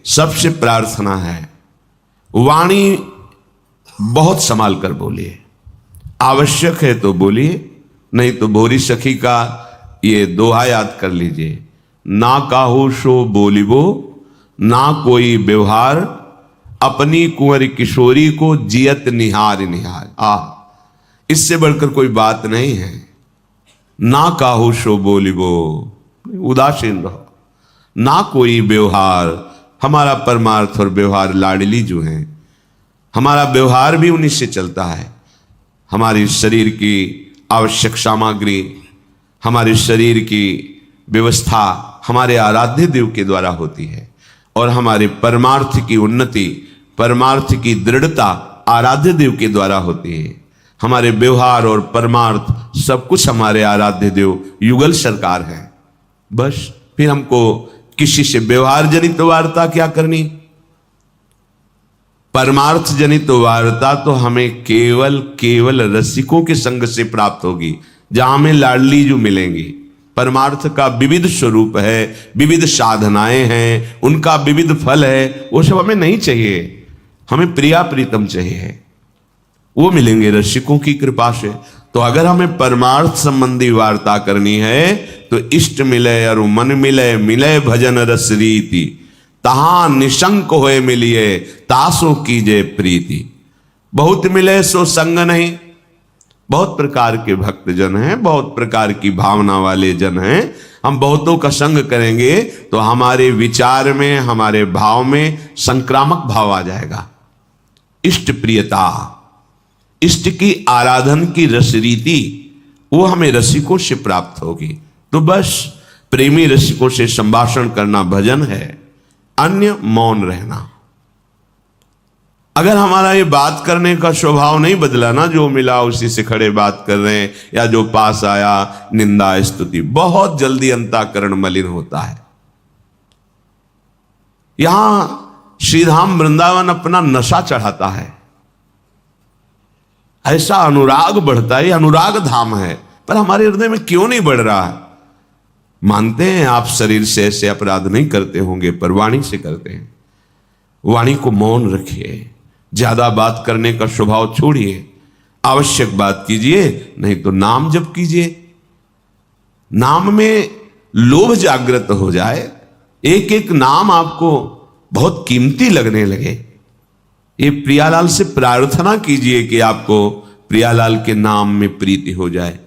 सबसे प्रार्थना है, वाणी बहुत संभाल कर बोलिए। आवश्यक है तो बोलिए, नहीं तो भोरी सखी का ये दोहा याद कर लीजिए, ना काहू सो बोलिबो ना कोई व्यवहार, अपनी कुंवर किशोरी को जियत निहार निहार। इससे बढ़कर कोई बात नहीं है। ना काहू सो बोलिबो, उदासीन रहो, ना कोई व्यवहार। हमारा परमार्थ और व्यवहार लाडली जो है, हमारा व्यवहार भी उन्हीं से चलता है। हमारी शरीर की आवश्यक सामग्री, हमारे शरीर की व्यवस्था हमारे आराध्य देव के द्वारा होती है, और हमारे परमार्थ की उन्नति, परमार्थ की दृढ़ता आराध्य देव के द्वारा होती है। हमारे व्यवहार और परमार्थ सब कुछ हमारे आराध्य देव युगल सरकार है। बस फिर हमको किसी से व्यवहार जनित वार्ता क्या करनी, परमार्थ जनित वार्ता तो हमें केवल रसिकों के संग से प्राप्त होगी, जहां हमें लाडली जो मिलेंगी। परमार्थ का विविध स्वरूप है, विविध साधनाएं हैं, उनका विविध फल है, वो सब हमें नहीं चाहिए। हमें प्रिया प्रीतम चाहिए, वो मिलेंगे रसिकों की कृपा से। तो अगर हमें परमार्थ संबंधी वार्ता करनी है तो इष्ट मिले और मन मिले, मिले भजन रस रीति, तहां निशंक होए मिलिए, तासो कीजे प्रीति। बहुत मिले सो संग नहीं। बहुत प्रकार के भक्त जन हैं, बहुत प्रकार की भावना वाले जन हैं। हम बहुतों का संग करेंगे तो हमारे विचार में, हमारे भाव में संक्रामक भाव आ जाएगा। इष्ट प्रियता, इष्ट की आराधन की रस रीति, वो हमें रसिकों से प्राप्त होगी। तो बस प्रेमी रसिकों से संभाषण करना भजन है, अन्य मौन रहना। अगर हमारा ये बात करने का स्वभाव नहीं बदला ना, जो मिला उसी से खड़े बात कर रहे हैं, या जो पास आया निंदा स्तुति, बहुत जल्दी अंतःकरण मलिन होता है। यहां श्रीधाम वृंदावन अपना नशा चढ़ाता है, ऐसा अनुराग बढ़ता है। अनुराग धाम है, पर हमारे हृदय में क्यों नहीं बढ़ रहा है? मानते हैं आप शरीर से ऐसे अपराध नहीं करते होंगे, पर वाणी से करते हैं। वाणी को मौन रखिए, ज्यादा बात करने का स्वभाव छोड़िए, आवश्यक बात कीजिए, नहीं तो नाम जप कीजिए। नाम में लोभ जागृत हो जाए, एक एक नाम आपको बहुत कीमती लगने लगे। ये प्रियालाल से प्रार्थना कीजिए कि आपको प्रियालाल के नाम में प्रीति हो जाए।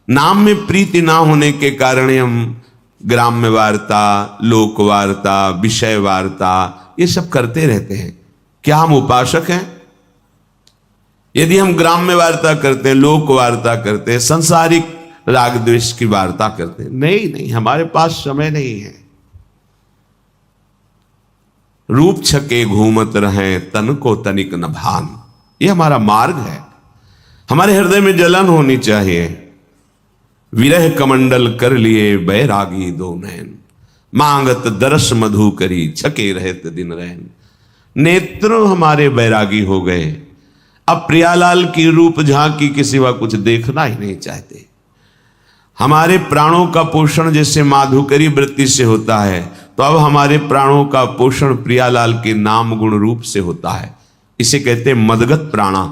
नाम में प्रीति ना होने के कारण हम ग्राम्य वार्ता, लोक वार्ता, विषय वार्ता, ये सब करते रहते हैं। क्या हम उपासक हैं? यदि हम ग्राम्य वार्ता करते हैं, लोक वार्ता करते हैं, संसारिक राग द्वेष की वार्ता करते हैं, नहीं, हमारे पास समय नहीं है। रूप छके घूमत रहें, तन को तनिक न भान, ये हमारा मार्ग है। हमारे हृदय में जलन होनी चाहिए। विरह कमंडल कर लिए बैरागी दो नैन, मांगत दरस मधु करी, छके रहत दिन रहन। नेत्र हमारे बैरागी हो गए, अब प्रियालाल की रूप झांकी के सिवा कुछ देखना ही नहीं चाहते। हमारे प्राणों का पोषण जैसे माधुकरी वृत्ति से होता है, तो अब हमारे प्राणों का पोषण प्रियालाल के नाम गुण रूप से होता है। इसे कहते हैं मदगत प्राणा।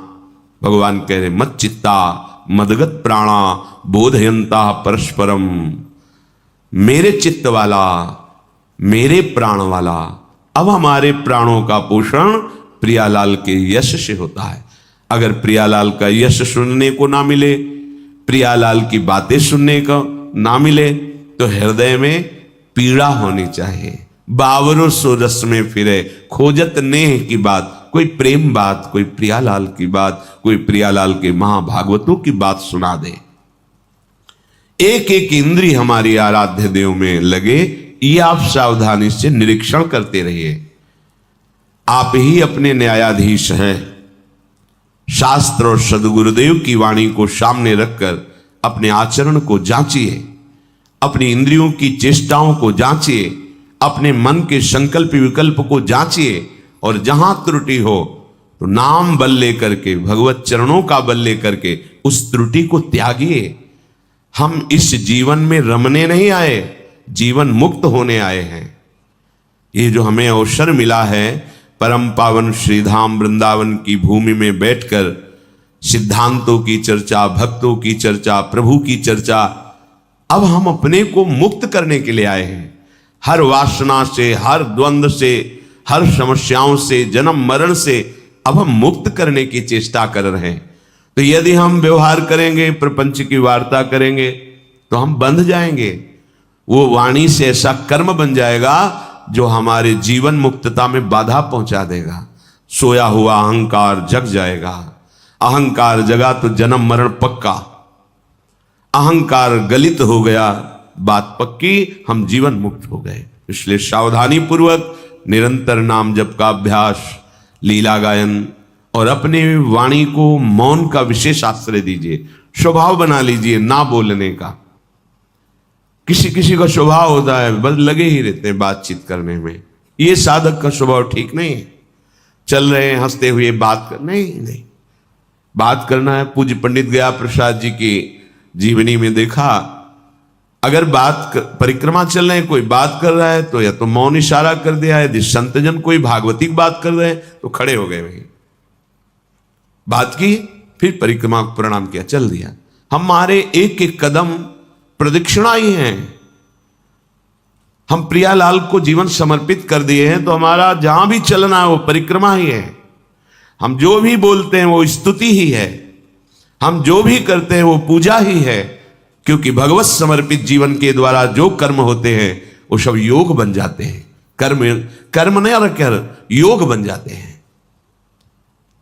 भगवान कह रहे मत चित्ता मदगत प्राणा बोधयंता परस्परम। मेरे चित्त वाला, मेरे प्राण वाला। अब हमारे प्राणों का पोषण प्रियालाल के यश से होता है। अगर प्रियालाल का यश सुनने को ना मिले, प्रियालाल की बातें सुनने को ना मिले, तो हृदय में पीड़ा होनी चाहिए। बावरो सो रस में फिरे, खोजत नेह की बात, कोई प्रेम बात, कोई प्रियालाल की बात, कोई प्रियालाल के महाभागवतों की बात सुना दे। एक एक इंद्रिय हमारी आराध्य देव में लगे, ये आप सावधानी से निरीक्षण करते रहिए। आप ही अपने न्यायाधीश हैं। शास्त्र और सदगुरुदेव की वाणी को सामने रखकर अपने आचरण को जांचिए, अपनी इंद्रियों की चेष्टाओं को जांचिए, अपने मन के संकल्प विकल्प को जांचिए, और जहां त्रुटि हो तो नाम बल लेकर के, भगवत चरणों का बल लेकर के उस त्रुटि को त्यागिए। हम इस जीवन में रमने नहीं आए, जीवन मुक्त होने आए हैं। ये जो हमें अवसर मिला है परम पावन श्रीधाम वृंदावन की भूमि में बैठकर सिद्धांतों की चर्चा, भक्तों की चर्चा, प्रभु की चर्चा, अब हम अपने को मुक्त करने के लिए आए हैं। हर वासना से, हर द्वंद्व से, हर समस्याओं से, जन्म मरण से अब हम मुक्त करने की चेष्टा कर रहे हैं। तो यदि हम व्यवहार करेंगे, प्रपंच की वार्ता करेंगे, तो हम बंध जाएंगे। वो वाणी से ऐसा कर्म बन जाएगा जो हमारे जीवन मुक्तता में बाधा पहुंचा देगा। सोया हुआ अहंकार जग जाएगा। अहंकार जगा तो जन्म मरण पक्का। अहंकार गलित हो गया, बात पक्की, हम जीवन मुक्त हो गए। इसलिए सावधानी पूर्वक निरंतर नाम जप का अभ्यास, लीला गायन और अपने वाणी को मौन का विशेष आश्रय दीजिए। स्वभाव बना लीजिए ना बोलने का। किसी किसी का स्वभाव होता है बस लगे ही रहते हैं बातचीत करने में। ये साधक का स्वभाव ठीक नहीं है। चल रहे हैं हंसते हुए बात कर, नहीं, बात करना है। पूज्य पंडित गया प्रसाद जी की जीवनी में देखा, अगर परिक्रमा चल रहे हैं, कोई बात कर रहा है तो या तो मौन इशारा कर दिया है, यदि संतजन कोई भागवतिक बात कर रहे हैं तो खड़े हो गए वहीं, बात की, फिर परिक्रमा को प्रणाम किया, चल दिया। हमारे एक एक कदम प्रदक्षिणा ही है। हम प्रियालाल को जीवन समर्पित कर दिए हैं तो हमारा जहां भी चलना है वो परिक्रमा ही है। हम जो भी बोलते हैं वो स्तुति ही है। हम जो भी करते हैं वो पूजा ही है, क्योंकि भगवत समर्पित जीवन के द्वारा जो कर्म होते हैं वो सब योग बन जाते हैं। कर्म नहीं रखकर योग बन जाते हैं।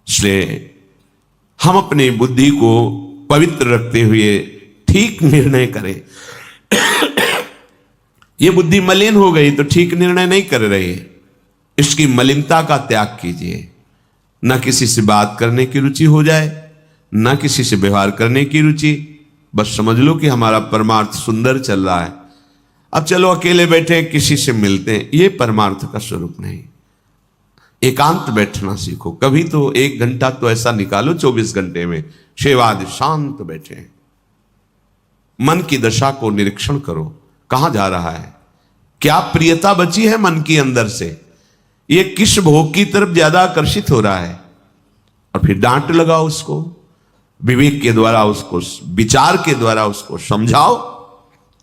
इसलिए हम अपनी बुद्धि को पवित्र रखते हुए ठीक निर्णय करें। ये बुद्धि मलिन हो गई तो ठीक निर्णय नहीं कर रही। इसकी मलिनता का त्याग कीजिए। न किसी से बात करने की रुचि हो जाए, न किसी से व्यवहार करने की रुचि। बस समझ लो कि हमारा परमार्थ सुंदर चल रहा है। अब चलो अकेले बैठे किसी से मिलते हैं, ये परमार्थ का स्वरूप नहीं। एकांत बैठना सीखो। कभी तो 1 घंटा तो ऐसा निकालो 24 घंटे में, सेवाद शांत बैठे, मन की दशा को निरीक्षण करो। कहां जा रहा है, क्या प्रियता बची है मन के अंदर से, ये किस भोग की तरफ ज्यादा आकर्षित हो रहा है, और फिर डांट लगाओ उसको, विवेक के द्वारा उसको, विचार के द्वारा उसको समझाओ,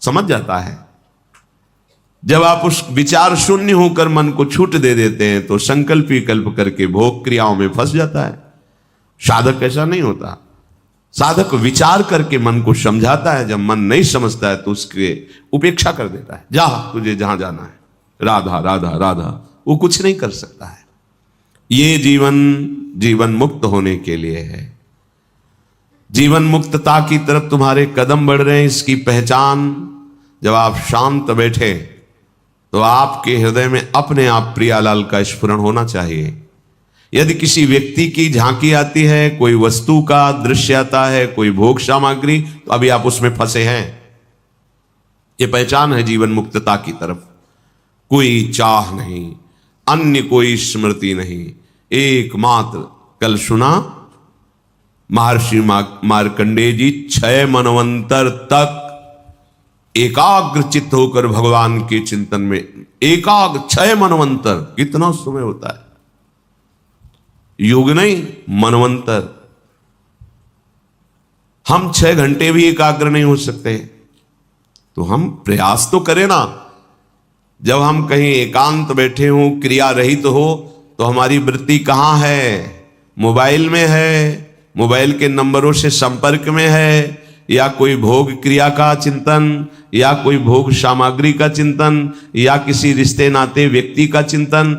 समझ जाता है। जब आप उस विचार शून्य होकर मन को छूट दे देते हैं तो संकल्प विकल्प करके भोग क्रियाओं में फंस जाता है। साधक ऐसा नहीं होता। साधक विचार करके मन को समझाता है। जब मन नहीं समझता है तो उसके उपेक्षा कर देता है। जा, तुझे जहां जाना है, राधा राधा राधा, वो कुछ नहीं कर सकता है। ये जीवन मुक्त होने के लिए है। जीवन मुक्तता की तरफ तुम्हारे कदम बढ़ रहे हैं, इसकी पहचान जब आप शांत बैठे तो आपके हृदय में अपने आप प्रियालाल का स्फुरण होना चाहिए। यदि किसी व्यक्ति की झांकी आती है, कोई वस्तु का दृश्य आता है, कोई भोग सामग्री, तो अभी आप उसमें फंसे हैं। ये पहचान है जीवन मुक्तता की तरफ। कोई चाह नहीं, अन्य कोई स्मृति नहीं, एकमात्र। कल सुना महर्षि मार्कंडेय जी 6 मनवंतर तक एकाग्र चित्त होकर भगवान के चिंतन में, एकाग्र 6 मनवंतर, कितना समय होता है, युग नहीं मनवंतर। हम 6 घंटे भी एकाग्र नहीं हो सकते, तो हम प्रयास तो करें ना। जब हम कहीं एकांत बैठे हों, क्रिया रहित हो, तो हमारी वृत्ति कहां है? मोबाइल में है, मोबाइल के नंबरों से संपर्क में है, या कोई भोग क्रिया का चिंतन, या कोई भोग सामग्री का चिंतन, या किसी रिश्ते नाते व्यक्ति का चिंतन।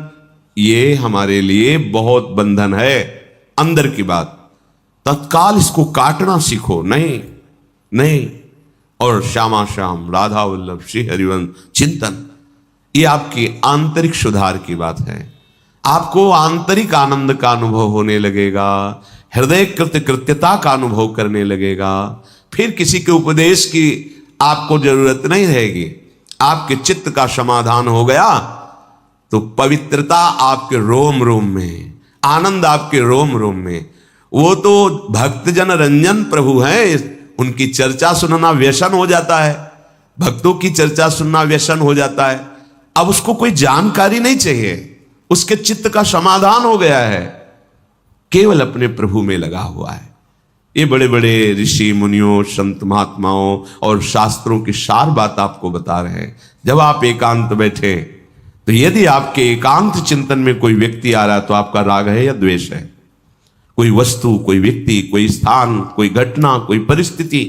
ये हमारे लिए बहुत बंधन है। अंदर की बात, तत्काल इसको काटना सीखो। नहीं। और श्यामा श्याम राधा वल्लभ श्री हरिवंश चिंतन, ये आपकी आंतरिक सुधार की बात है। आपको आंतरिक आनंद का अनुभव होने लगेगा, हृदय कृत्यता का अनुभव करने लगेगा। फिर किसी के उपदेश की आपको जरूरत नहीं रहेगी। आपके चित्त का समाधान हो गया तो पवित्रता आपके रोम रोम में, आनंद आपके रोम रोम में। वो तो भक्तजन रंजन प्रभु हैं, उनकी चर्चा सुनना व्यसन हो जाता है। भक्तों की चर्चा सुनना व्यसन हो जाता है। अब उसको कोई जानकारी नहीं चाहिए, उसके चित्त का समाधान हो गया है, केवल अपने प्रभु में लगा हुआ है। ये बड़े बड़े ऋषि मुनियों, संत महात्माओं और शास्त्रों की सार बात आपको बता रहे हैं। जब आप एकांत बैठे तो यदि आपके एकांत चिंतन में कोई व्यक्ति आ रहा है तो आपका राग है या द्वेष है? कोई वस्तु, कोई व्यक्ति, कोई स्थान, कोई घटना, कोई परिस्थिति,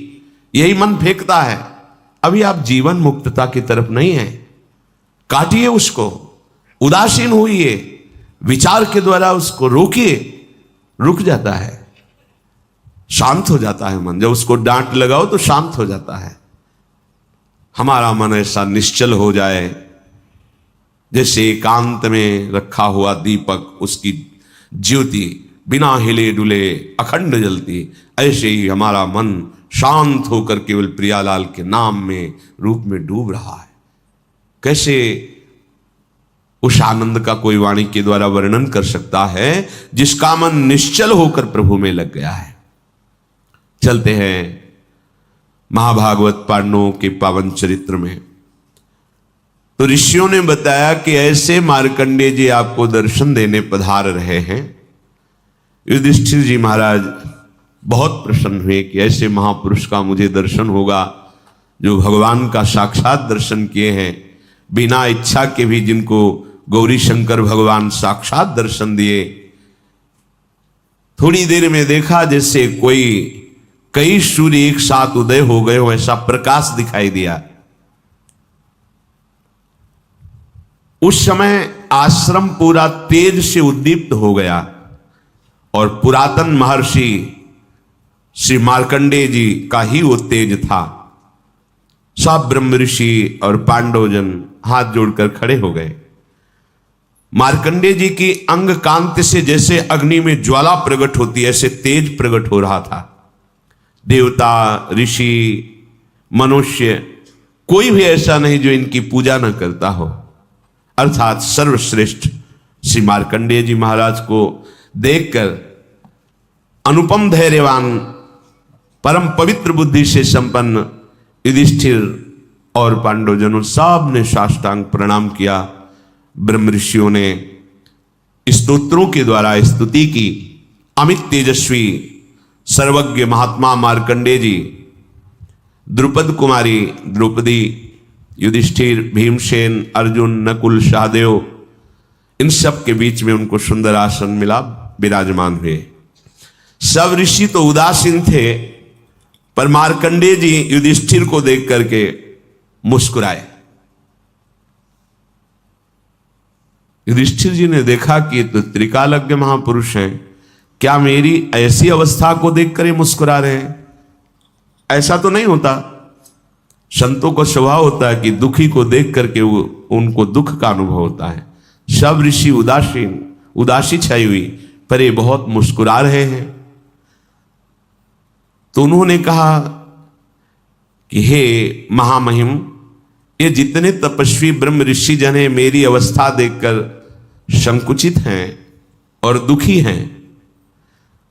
यही मन फेंकता है। अभी आप जीवन मुक्तता की तरफ नहीं है, काटिए उसको, उदासीन होइए, विचार के द्वारा उसको रोकिए, रुक जाता है, शांत हो जाता है मन। जब उसको डांट लगाओ तो शांत हो जाता है। हमारा मन ऐसा निश्चल हो जाए जैसे एकांत में रखा हुआ दीपक, उसकी ज्योति बिना हिले डुले अखंड जलती, ऐसे ही हमारा मन शांत होकर केवल प्रियालाल के नाम में, रूप में डूब रहा है। कैसे उस आनंद का कोई वाणी के द्वारा वर्णन कर सकता है जिसका मन निश्चल होकर प्रभु में लग गया है। चलते हैं महाभागवत पांडवों के पावन चरित्र में। तो ऋषियों ने बताया कि ऐसे मार्कंडेय जी आपको दर्शन देने पधार रहे हैं। युधिष्ठिर जी महाराज बहुत प्रसन्न हुए कि ऐसे महापुरुष का मुझे दर्शन होगा जो भगवान का साक्षात दर्शन किए हैं, बिना इच्छा के भी जिनको गौरी शंकर भगवान साक्षात दर्शन दिए। थोड़ी देर में देखा जैसे कोई कई सूर्य एक साथ उदय हो गए हो, ऐसा प्रकाश दिखाई दिया। उस समय आश्रम पूरा तेज से उद्दीप्त हो गया और पुरातन महर्षि श्री मार्कंडेय जी का ही वो तेज था। सब ब्रह्म ऋषि और पांडवजन हाथ जोड़कर खड़े हो गए। मार्कंडेय जी की अंग कांति से जैसे अग्नि में ज्वाला प्रकट होती है, ऐसे तेज प्रकट हो रहा था। देवता, ऋषि, मनुष्य, कोई भी ऐसा नहीं जो इनकी पूजा न करता हो। अर्थात सर्वश्रेष्ठ श्री मार्कंडेय जी महाराज को देखकर अनुपम धैर्यवान, परम पवित्र बुद्धि से संपन्न युधिष्ठिर और पांडवजनों सब ने साष्टांग प्रणाम किया। ब्रह्म ऋषियों ने स्तोत्रों के द्वारा स्तुति की। अमित तेजस्वी सर्वज्ञ महात्मा मार्कंडेय जी, द्रुपद कुमारी द्रौपदी, युधिष्ठिर, भीमसेन, अर्जुन, नकुल, सहदेव, इन सब के बीच में उनको सुंदर आसन मिला, विराजमान हुए। सब ऋषि तो उदासीन थे, पर मार्कंडेय जी युधिष्ठिर को देख करके मुस्कुराए। युधिष्ठिर जी ने देखा कि ये तो त्रिकालज्ञ महापुरुष हैं, क्या मेरी ऐसी अवस्था को देखकर ये मुस्कुरा रहे हैं? ऐसा तो नहीं होता। संतों को स्वभाव होता है कि दुखी को देख करके उनको दुख का अनुभव होता है। सब ऋषि उदासी छाई हुई, पर ये बहुत मुस्कुरा रहे हैं। तो उन्होंने कहा कि हे महामहिम, ये जितने तपस्वी ब्रह्म ऋषि जन हैं मेरी अवस्था देखकर संकुचित हैं और दुखी हैं,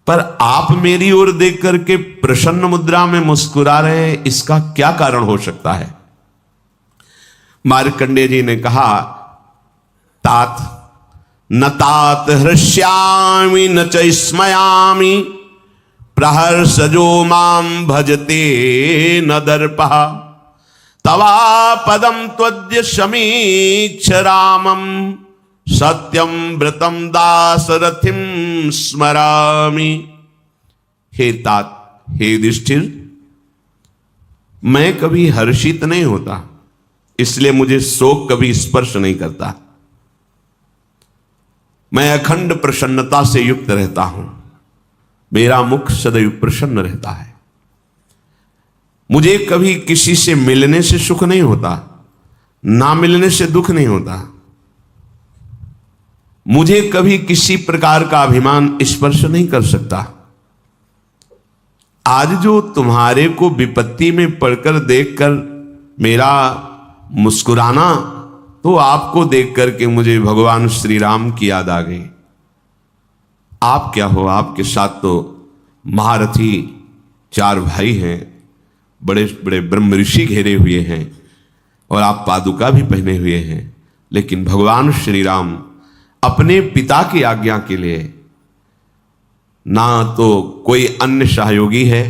पर आप मेरी ओर देख करके प्रसन्न मुद्रा में मुस्कुरा रहे हैं, इसका क्या कारण हो सकता है? मार्कंडेय जी ने कहा, तात न तात हृष्यामि न च स्मयामि, प्रहर्षजो मां भजते न दर्पः, तवा पदम त्वद्य समीक्ष रामम, सत्यम व्रतम दासरथिम स्मरामि। हे तात, हे युधिष्ठिर, मैं कभी हर्षित नहीं होता, इसलिए मुझे शोक कभी स्पर्श नहीं करता। मैं अखंड प्रसन्नता से युक्त रहता हूं, मेरा मुख सदैव प्रसन्न रहता है। मुझे कभी किसी से मिलने से सुख नहीं होता, ना मिलने से दुख नहीं होता। मुझे कभी किसी प्रकार का अभिमान स्पर्श नहीं कर सकता। आज जो तुम्हारे को विपत्ति में पड़कर देखकर मेरा मुस्कुराना, तो आपको देख करके मुझे भगवान श्री राम की याद आ गई। आप क्या हो, आपके साथ तो महारथी 4 भाई हैं, बड़े बड़े ब्रह्म ऋषि घेरे हुए हैं, और आप पादुका भी पहने हुए हैं। लेकिन भगवान श्री राम अपने पिता की आज्ञा के लिए ना तो कोई अन्य सहयोगी है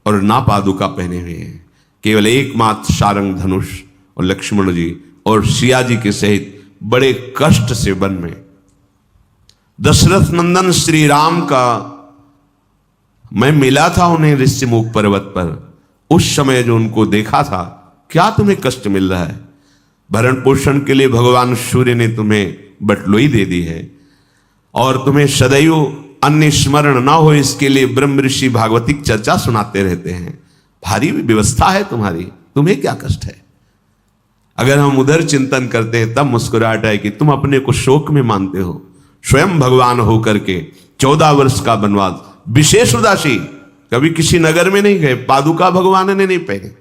और ना पादुका पहने हुए हैं, केवल एकमात्र सारंग धनुष और लक्ष्मण जी और सिया जी के सहित बड़े कष्ट से वन में। दशरथ नंदन श्री राम का मैं मिला था उन्हें ऋषिमुख पर्वत पर, उस समय जो उनको देखा था, क्या तुम्हें कष्ट मिल रहा है? भरण पोषण के लिए भगवान सूर्य ने तुम्हें बटलोई दे दी है और तुम्हें सदैव अन्य स्मरण ना हो इसके लिए ब्रह्म ऋषि भागवतिक चर्चा सुनाते रहते हैं। भारी व्यवस्था है तुम्हारी, तुम्हें क्या कष्ट है? अगर हम उधर चिंतन करते हैं तब मुस्कुराहट है कि तुम अपने को शोक में मानते हो। स्वयं भगवान होकर के 14 वर्ष का वनवास, विशेष उदासी, कभी किसी नगर में नहीं गए, पादुका भगवान ने नहीं पहने।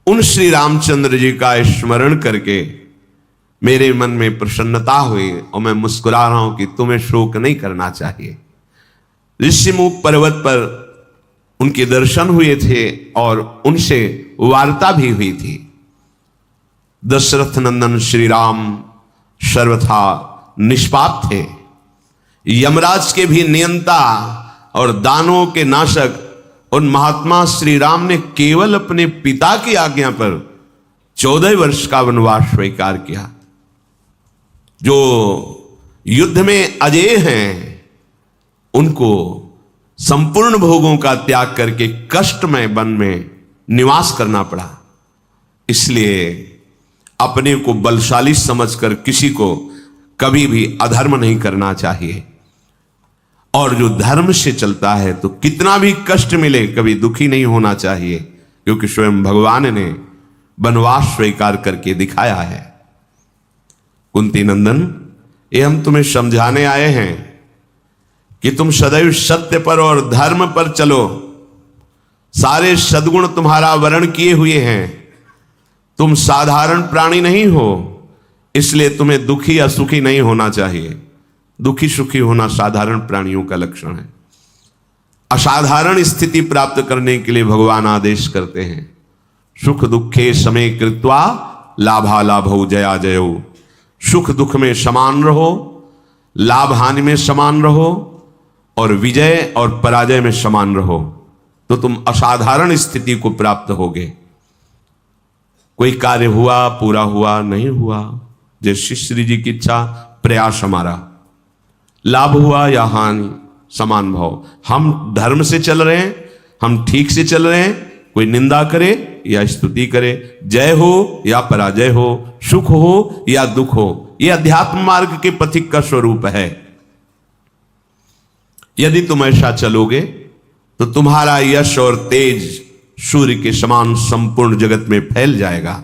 उन श्री रामचंद्र जी का स्मरण करके मेरे मन में प्रसन्नता हुई और मैं मुस्कुरा रहा हूं कि तुम्हें शोक नहीं करना चाहिए। ऋषिमुख पर्वत पर उनके दर्शन हुए थे और उनसे वार्ता भी हुई थी। दशरथ नंदन श्री राम सर्वथा निष्पाप थे, यमराज के भी नियंता और दानों के नाशक उन महात्मा श्री राम ने केवल अपने पिता की आज्ञा पर 14 वर्ष का वनवास स्वीकार किया। जो युद्ध में अजेय हैं उनको संपूर्ण भोगों का त्याग करके कष्टमय वन में निवास करना पड़ा। इसलिए अपने को बलशाली समझकर किसी को कभी भी अधर्म नहीं करना चाहिए और जो धर्म से चलता है तो कितना भी कष्ट मिले कभी दुखी नहीं होना चाहिए, क्योंकि स्वयं भगवान ने वनवास स्वीकार करके दिखाया है। कुंती नंदन, ये हम तुम्हें समझाने आए हैं कि तुम सदैव सत्य पर और धर्म पर चलो। सारे सद्गुण तुम्हारा वर्ण किए हुए हैं। तुम साधारण प्राणी नहीं हो, इसलिए तुम्हें दुखी या सुखी नहीं होना चाहिए। दुखी सुखी होना साधारण प्राणियों का लक्षण है। असाधारण स्थिति प्राप्त करने के लिए भगवान आदेश करते हैं, सुख दुखे समय कृत्वा लाभा लाभौ जया जयो। सुख दुख में समान रहो, लाभ हानि में समान रहो और विजय और पराजय में समान रहो, तो तुम असाधारण स्थिति को प्राप्त होगे। कोई कार्य हुआ, पूरा हुआ, नहीं हुआ, जैसे श्री जी की इच्छा, प्रयास हमारा, लाभ हुआ या हानि, समान भाव। हम धर्म से चल रहे हैं, हम ठीक से चल रहे हैं, कोई निंदा करे या स्तुति करे, जय हो या पराजय हो, सुख हो या दुख हो, यह अध्यात्म मार्ग के पथिक का स्वरूप है। यदि तुम ऐसा चलोगे तो तुम्हारा यश और तेज सूर्य के समान संपूर्ण जगत में फैल जाएगा।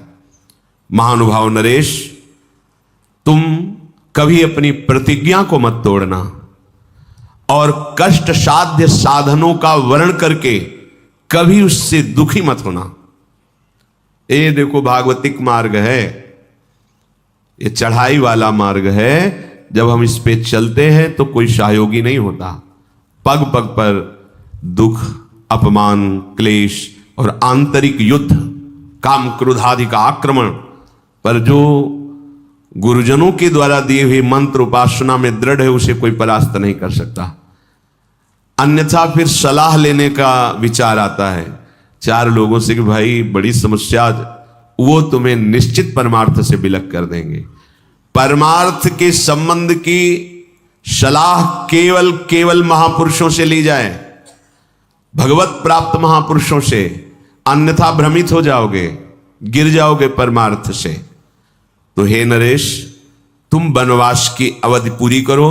महानुभाव नरेश, तुम कभी अपनी प्रतिज्ञा को मत तोड़ना और कष्ट साध्य साधनों का वर्ण करके कभी उससे दुखी मत होना। ये देखो भागवतिक मार्ग है, ये चढ़ाई वाला मार्ग है। जब हम इस पे चलते हैं तो कोई सहयोगी नहीं होता। पग पग पर दुख, अपमान, क्लेश और आंतरिक युद्ध, काम क्रोध आदि का आक्रमण, पर जो गुरुजनों के द्वारा दिए हुए मंत्र उपासना में दृढ़ है उसे कोई परास्त नहीं कर सकता। अन्यथा फिर सलाह लेने का विचार आता है 4 लोगों से कि भाई बड़ी समस्या, वो तुम्हें निश्चित परमार्थ से विलग कर देंगे। परमार्थ के संबंध की सलाह केवल महापुरुषों से ली जाए, भगवत प्राप्त महापुरुषों से, अन्यथा भ्रमित हो जाओगे, गिर जाओगे परमार्थ से। तो हे नरेश, तुम वनवास की अवधि पूरी करो।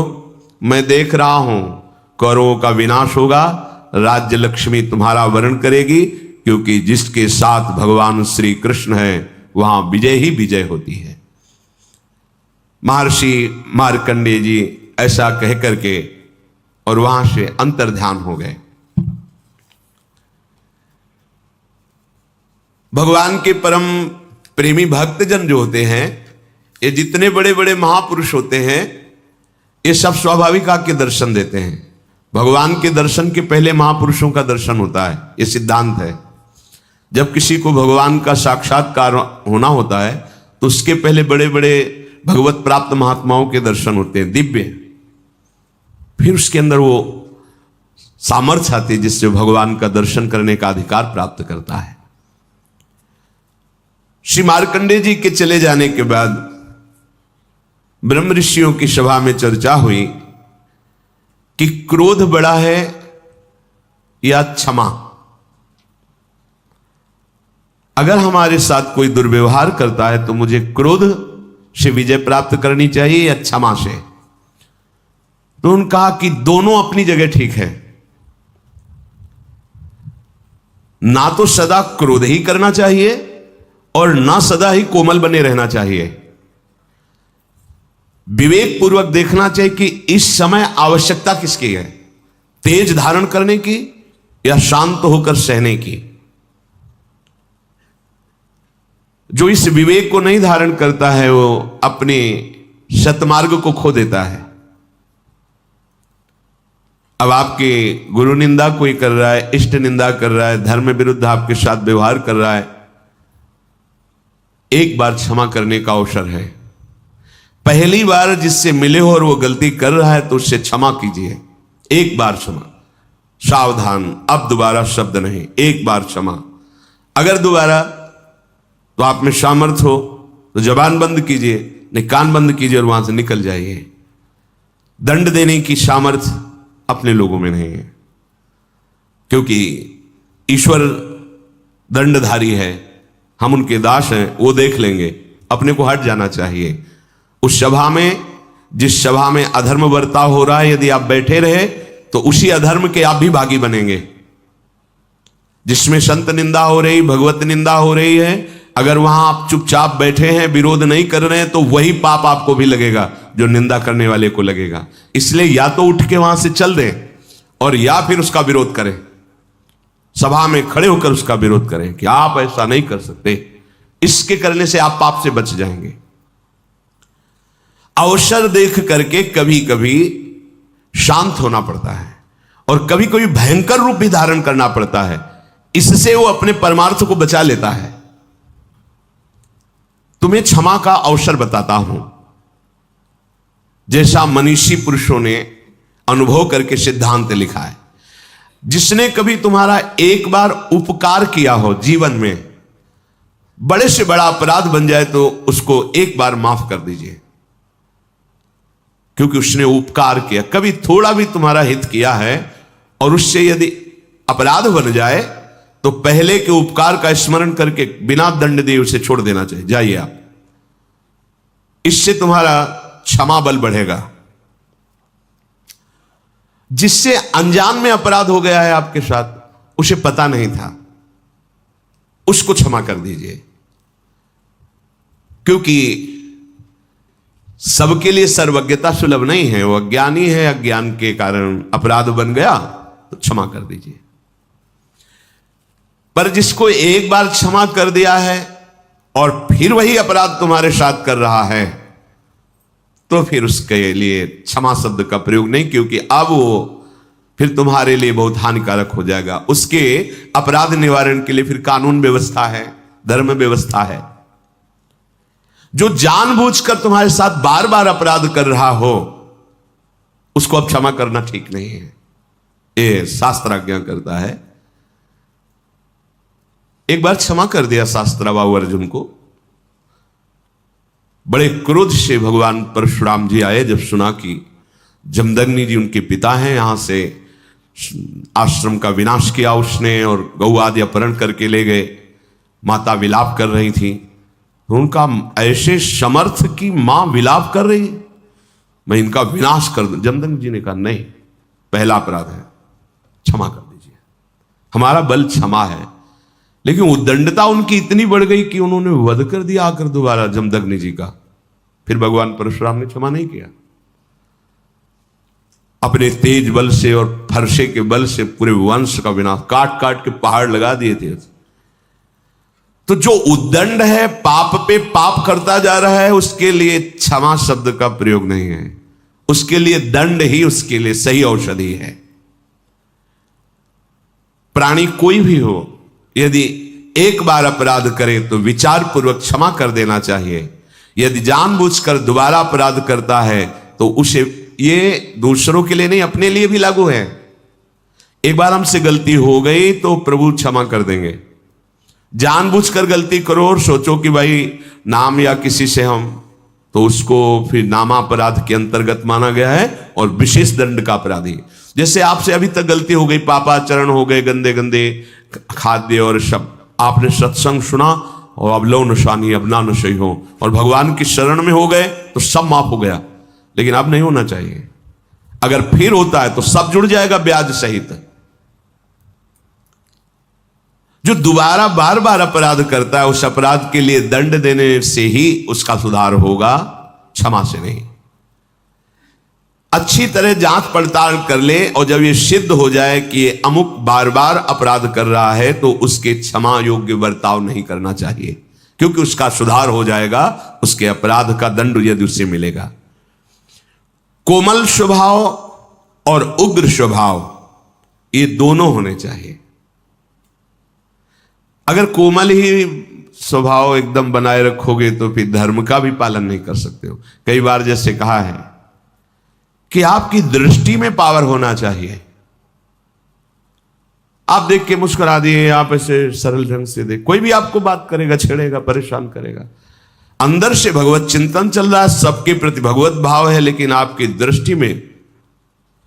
मैं देख रहा हूं कौरवों का विनाश होगा, राज्य लक्ष्मी तुम्हारा वर्ण करेगी, क्योंकि जिसके साथ भगवान श्री कृष्ण है वहां विजय ही विजय होती है। महर्षि मार्कंडेय जी ऐसा कह करके और वहां से अंतर्ध्यान हो गए। भगवान के परम प्रेमी भक्तजन जो होते हैं, ये जितने बड़े बड़े महापुरुष होते हैं, ये सब स्वाभाविक आके दर्शन देते हैं। भगवान के दर्शन के पहले महापुरुषों का दर्शन होता है, ये सिद्धांत है। जब किसी को भगवान का साक्षात्कार होना होता है तो उसके पहले बड़े बड़े भगवत प्राप्त महात्माओं के दर्शन होते हैं दिव्य, फिर उसके अंदर वो सामर्थ्य आती है जिससे भगवान का दर्शन करने का अधिकार प्राप्त करता है। श्री मार्कंडेय जी के चले जाने के बाद ब्रह्म ऋषियों की सभा में चर्चा हुई कि क्रोध बड़ा है या क्षमा। अगर हमारे साथ कोई दुर्व्यवहार करता है तो मुझे क्रोध से विजय प्राप्त करनी चाहिए या क्षमा से। तो उन्होंने कहा कि दोनों अपनी जगह ठीक है, ना तो सदा क्रोध ही करना चाहिए और ना सदा ही कोमल बने रहना चाहिए। विवेक पूर्वक देखना चाहिए कि इस समय आवश्यकता किसकी है, तेज धारण करने की या शांत होकर सहने की। जो इस विवेक को नहीं धारण करता है वो अपने सतमार्ग को खो देता है। अब आपके गुरु निंदा कोई कर रहा है, इष्ट निंदा कर रहा है, धर्म विरुद्ध आपके साथ व्यवहार कर रहा है, एक बार क्षमा करने का अवसर है। पहली बार जिससे मिले हो और वो गलती कर रहा है तो उससे क्षमा कीजिए, एक बार क्षमा, सावधान, अब दोबारा शब्द नहीं, एक बार क्षमा। अगर दोबारा तो आप में सामर्थ्य हो तो जबान बंद कीजिए, नहीं कान बंद कीजिए और वहां से निकल जाइए। दंड देने की सामर्थ्य अपने लोगों में नहीं है, क्योंकि ईश्वर दंडधारी है, हम उनके दास हैं, वो देख लेंगे। अपने को हट जाना चाहिए। उस सभा में, जिस सभा में अधर्म बर्ताव हो रहा है, यदि आप बैठे रहे तो उसी अधर्म के आप भी भागी बनेंगे। जिसमें संत निंदा हो रही, भगवत निंदा हो रही है, अगर वहां आप चुपचाप बैठे हैं, विरोध नहीं कर रहे हैं, तो वही पाप आपको भी लगेगा जो निंदा करने वाले को लगेगा। इसलिए या तो उठ के वहां से चल दें और या फिर उसका विरोध करें, सभा में खड़े होकर उसका विरोध करें कि आप ऐसा नहीं कर सकते। इसके करने से आप पाप से बच जाएंगे। अवसर देख करके कभी कभी शांत होना पड़ता है और कभी कभी भयंकर रूप भी धारण करना पड़ता है, इससे वो अपने परमार्थ को बचा लेता है। तुम्हें क्षमा का अवसर बताता हूं, जैसा मनीषी पुरुषों ने अनुभव करके सिद्धांत लिखा है। जिसने कभी तुम्हारा एक बार उपकार किया हो जीवन में, बड़े से बड़ा अपराध बन जाए तो उसको एक बार माफ कर दीजिए, क्योंकि उसने उपकार किया। कभी थोड़ा भी तुम्हारा हित किया है और उससे यदि अपराध बन जाए तो पहले के उपकार का स्मरण करके बिना दंड दिए उसे छोड़ देना चाहिए। जाइए आप, इससे तुम्हारा क्षमा बल बढ़ेगा। जिससे अनजान में अपराध हो गया है आपके साथ, उसे पता नहीं था, उसको क्षमा कर दीजिए। क्योंकि सबके लिए सर्वज्ञता सुलभ नहीं है। वो अज्ञानी है, अज्ञान के कारण अपराध बन गया तो क्षमा कर दीजिए। पर जिसको एक बार क्षमा कर दिया है और फिर वही अपराध तुम्हारे साथ कर रहा है, तो फिर उसके लिए क्षमा शब्द का प्रयोग नहीं, क्योंकि अब वो फिर तुम्हारे लिए बहुत हानिकारक हो जाएगा। उसके अपराध निवारण के लिए फिर कानून व्यवस्था है, धर्म व्यवस्था है। जो जानबूझकर तुम्हारे साथ बार बार अपराध कर रहा हो, उसको अब क्षमा करना ठीक नहीं है, ये शास्त्र आज्ञा करता है। एक बार क्षमा कर दिया शास्त्र बाबू अर्जुन को। बड़े क्रोध से भगवान परशुराम जी आए, जब सुना कि जमदग्नि जी उनके पिता हैं, यहां से आश्रम का विनाश किया उसने और गौ आदि अपहरण करके ले गए। माता विलाप कर रही थी, तो उनका ऐसे समर्थ की मां विलाप कर रही, मैं इनका विनाश कर दूं। जमदग्नि जी ने कहा नहीं, पहला अपराध है, क्षमा कर दीजिए, हमारा बल क्षमा है। लेकिन उद्दंडता उनकी इतनी बढ़ गई कि उन्होंने वध कर दिया आकर दोबारा जमदग्नि जी का। फिर भगवान परशुराम ने क्षमा नहीं किया, अपने तेज बल से और फरसे के बल से पूरे वंश का विनाश, काट काट के पहाड़ लगा दिए थे। तो जो उद्दंड है, पाप पे पाप करता जा रहा है, उसके लिए क्षमा शब्द का प्रयोग नहीं है, उसके लिए दंड ही उसके लिए सही औषधि है। प्राणी कोई भी हो, यदि एक बार अपराध करे तो विचार पूर्वक क्षमा कर देना चाहिए। यदि जानबूझकर दोबारा अपराध करता है तो उसे, ये दूसरों के लिए नहीं अपने लिए भी लागू है। एक बार हमसे गलती हो गई तो प्रभु क्षमा कर देंगे। जानबूझकर गलती करो और सोचो कि भाई नाम या किसी से हम, तो उसको फिर नामापराध के अंतर्गत माना गया है और विशेष दंड का अपराधी। जैसे आपसे अभी तक गलती हो गई, पापाचरण हो गए, गंदे गंदे खाद्य और शब्द, आपने सत्संग सुना और अब लो नशानी अब ना नशे हो और भगवान की शरण में हो गए तो सब माफ हो गया, लेकिन अब नहीं होना चाहिए। अगर फिर होता है तो सब जुड़ जाएगा ब्याज सहित। जो दोबारा बार बार अपराध करता है उस अपराध के लिए दंड देने से ही उसका सुधार होगा, क्षमा से नहीं। अच्छी तरह जांच पड़ताल कर ले और जब ये सिद्ध हो जाए कि ये अमुक बार बार अपराध कर रहा है तो उसके क्षमा योग्य बर्ताव नहीं करना चाहिए, क्योंकि उसका सुधार हो जाएगा, उसके अपराध का दंड यदि उससे मिलेगा। कोमल स्वभाव और उग्र स्वभाव ये दोनों होने चाहिए। अगर कोमल ही स्वभाव एकदम बनाए रखोगे तो फिर धर्म का भी पालन नहीं कर सकते हो। कई बार जैसे कहा है कि आपकी दृष्टि में पावर होना चाहिए। आप देख के मुस्कुरा दिए, आप ऐसे सरल ढंग से देख, कोई भी आपको बात करेगा, छेड़ेगा, परेशान करेगा। अंदर से भगवत चिंतन चल रहा है, सबके प्रति भगवत भाव है, लेकिन आपकी दृष्टि में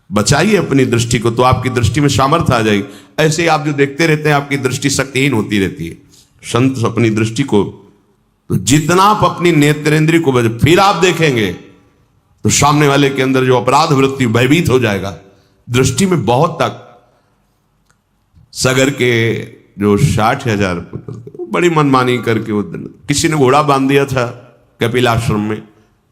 बचाइए अपनी दृष्टि को, तो आपकी दृष्टि में सामर्थ्य आ जाएगी। ऐसे आप जो देखते रहते हैं आपकी दृष्टि शक्तिहीन होती रहती है। संत अपनी दृष्टि को, तो जितना आप अपनी नेत्रेंद्रिय को फिर आप देखेंगे तो सामने वाले के अंदर जो अपराध वृत्ति भयभीत हो जाएगा। दृष्टि में बहुत तक सगर के जो 60,000 पुत्र बड़ी मनमानी करके वो किसी ने घोड़ा बांध दिया था कपिल आश्रम में।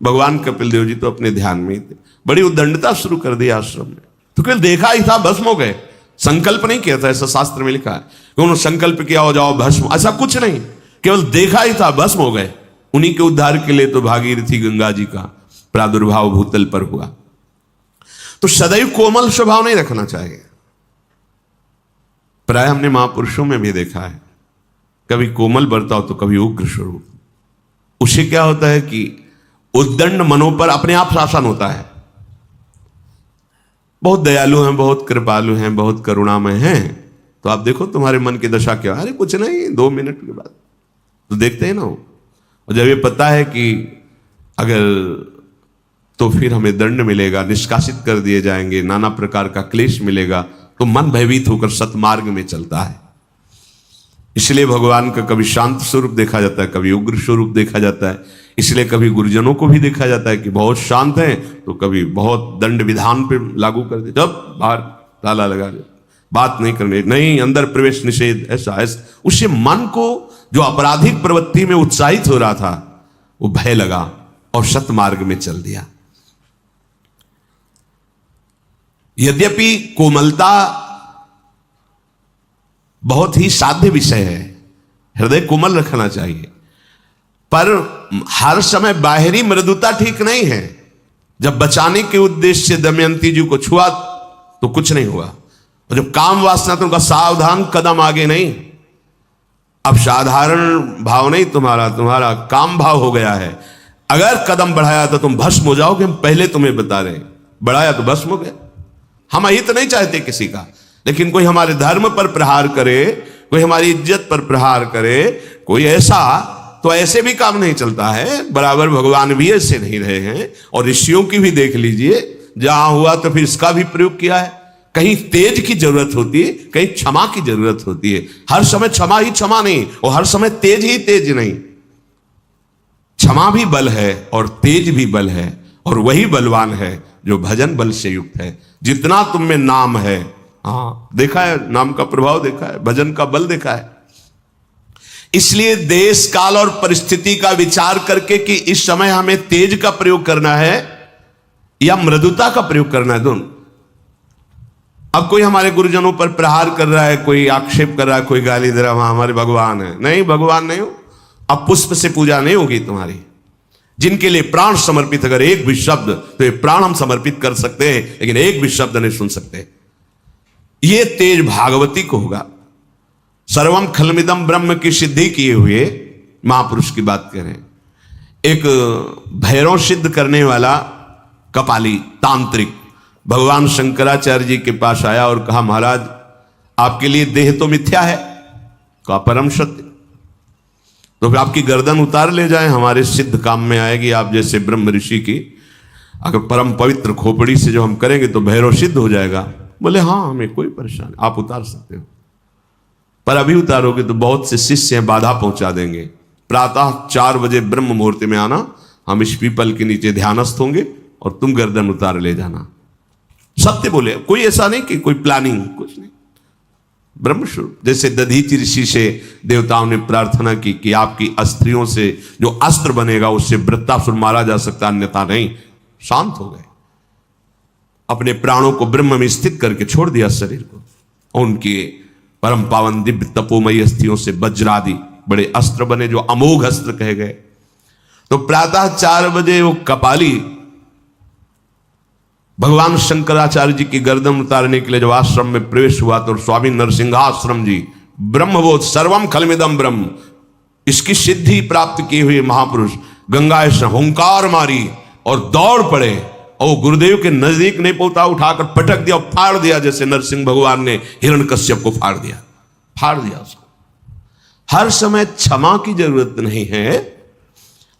भगवान कपिल देव जी तो अपने ध्यान में ही थे, बड़ी उद्दंडता शुरू कर दी आश्रम में। तो केवल देखा ही था, भस्म हो गए। संकल्प नहीं किया था, ऐसा शास्त्र में लिखा है कि उन्होंने संकल्प किया हो जाओ भस्म, ऐसा कुछ नहीं, केवल देखा ही था, भस्म हो गए। उन्हीं के उद्धार के लिए तो भागीरथी गंगा जी का प्रादुर्भाव भूतल पर हुआ। तो सदैव कोमल स्वभाव नहीं रखना चाहिए। प्राय हमने महापुरुषों में भी देखा है, कभी कोमल बर्ताव तो कभी उग्र स्वरूप। उससे क्या होता है कि उद्दंड मनों पर अपने आप शासन होता है। बहुत दयालु हैं, बहुत कृपालु हैं, बहुत करुणामय हैं, तो आप देखो तुम्हारे मन की दशा क्या। अरे कुछ नहीं, 2 मिनट के बाद तो देखते हैं ना। और जब ये पता है कि अगर तो फिर हमें दंड मिलेगा, निष्कासित कर दिए जाएंगे, नाना प्रकार का क्लेश मिलेगा, तो मन भयभीत होकर सतमार्ग में चलता है। इसलिए भगवान का कभी शांत स्वरूप देखा जाता है, कभी उग्र स्वरूप देखा जाता है। इसलिए कभी गुरुजनों को भी देखा जाता है कि बहुत शांत हैं, तो कभी बहुत दंड विधान पे लागू कर दे, जब बाहर ताला लगा दे, बात नहीं करने, नहीं अंदर प्रवेश निषेध, ऐसा। उससे मन को जो आपराधिक प्रवृत्ति में उत्साहित हो रहा था वो भय लगा और सतमार्ग में चल दिया। यद्यपि कोमलता बहुत ही साध्य विषय है, हृदय कोमल रखना चाहिए, पर हर समय बाहरी मृदुता ठीक नहीं है। जब बचाने के उद्देश्य से दमयंती जी को छुआ तो कुछ नहीं हुआ, और जब काम वासना तो उनका सावधान कदम आगे नहीं। अब साधारण भाव नहीं तुम्हारा काम भाव हो गया है। अगर कदम बढ़ाया तो तुम भस्म हो जाओगे, हम पहले तुम्हें बता रहे, बढ़ाया तो भस्म हो गया। हम अहित नहीं चाहते किसी का, लेकिन कोई हमारे धर्म पर प्रहार करे, कोई हमारी इज्जत पर प्रहार करे, कोई ऐसा, तो ऐसे भी काम नहीं चलता है। बराबर भगवान भी ऐसे नहीं रहे हैं, और ऋषियों की भी देख लीजिए, जहां हुआ तो फिर इसका भी प्रयोग किया है। कहीं तेज की जरूरत होती है, कहीं क्षमा की जरूरत होती है। हर समय क्षमा ही क्षमा नहीं, और हर समय तेज ही तेज नहीं। क्षमा भी बल है और तेज भी बल है, और वही बलवान है जो भजन बल से युक्त है। जितना तुम में नाम है, हाँ देखा है, नाम का प्रभाव देखा है, भजन का बल देखा है। इसलिए देश काल और परिस्थिति का विचार करके कि इस समय हमें तेज का प्रयोग करना है या मृदुता का प्रयोग करना है, दोनों। अब कोई हमारे गुरुजनों पर प्रहार कर रहा है, कोई आक्षेप कर रहा है, कोई गाली दे रहा है, वहां हमारे भगवान है, नहीं भगवान नहीं हो। अब पुष्प से पूजा नहीं होगी तुम्हारी। जिनके लिए प्राण समर्पित, अगर एक भी शब्द, तो ये प्राण हम समर्पित कर सकते हैं, लेकिन एक भी शब्द नहीं सुन सकते। ये तेज भागवती को होगा। सर्वम खलमिदम ब्रह्म की सिद्धि किए हुए महापुरुष की बात करें। एक भैरव सिद्ध करने वाला कपाली तांत्रिक भगवान शंकराचार्य जी के पास आया और कहा, महाराज आपके लिए देह तो मिथ्या है, कहा परम सत्य, तो फिर आपकी गर्दन उतार ले जाए, हमारे सिद्ध काम में आएगी। आप जैसे ब्रह्म ऋषि की अगर परम पवित्र खोपड़ी से जो हम करेंगे तो भैरव सिद्ध हो जाएगा। बोले हाँ, हमें कोई परेशानी, आप उतार सकते हो, पर अभी उतारोगे तो बहुत से शिष्य हैं बाधा पहुंचा देंगे। प्रातः 4 बजे ब्रह्म मुहूर्त में आना, हम इस पीपल के नीचे ध्यानस्थ होंगे और तुम गर्दन उतार ले जाना। सत्य बोले, कोई ऐसा नहीं कि कोई प्लानिंग, कुछ नहीं, ब्रह्मस्वरूप। जैसे दधीचि ऋषि से देवताओं ने प्रार्थना की कि आपकी अस्त्रियों से जो अस्त्र बनेगा उससे वृत्तासुर मारा जा सकता, अन्यथा नहीं। शांत हो गए, अपने प्राणों को ब्रह्म में स्थित करके छोड़ दिया शरीर को, और उनके परम पावन दिव्य तपोमयी अस्थियों से वज्रादि बड़े अस्त्र बने जो अमोघ अस्त्र कहे गए। तो प्रातः 4 बजे वो कपाली भगवान शंकराचार्य जी की गर्दन उतारने के लिए जब आश्रम में प्रवेश हुआ तो स्वामी नरसिंहाश्रम जी ब्रह्मबोध सर्वम खलमिदम ब्रह्म, इसकी सिद्धि प्राप्त किए हुए महापुरुष गंगा से हुंकार मारी और दौड़ पड़े, और गुरुदेव के नजदीक नहीं पहुंचा, उठाकर पटक दिया, फाड़ दिया, जैसे नरसिंह भगवान ने हिरण्यकश्यप को फाड़ दिया उसको। हर समय क्षमा की जरूरत नहीं है,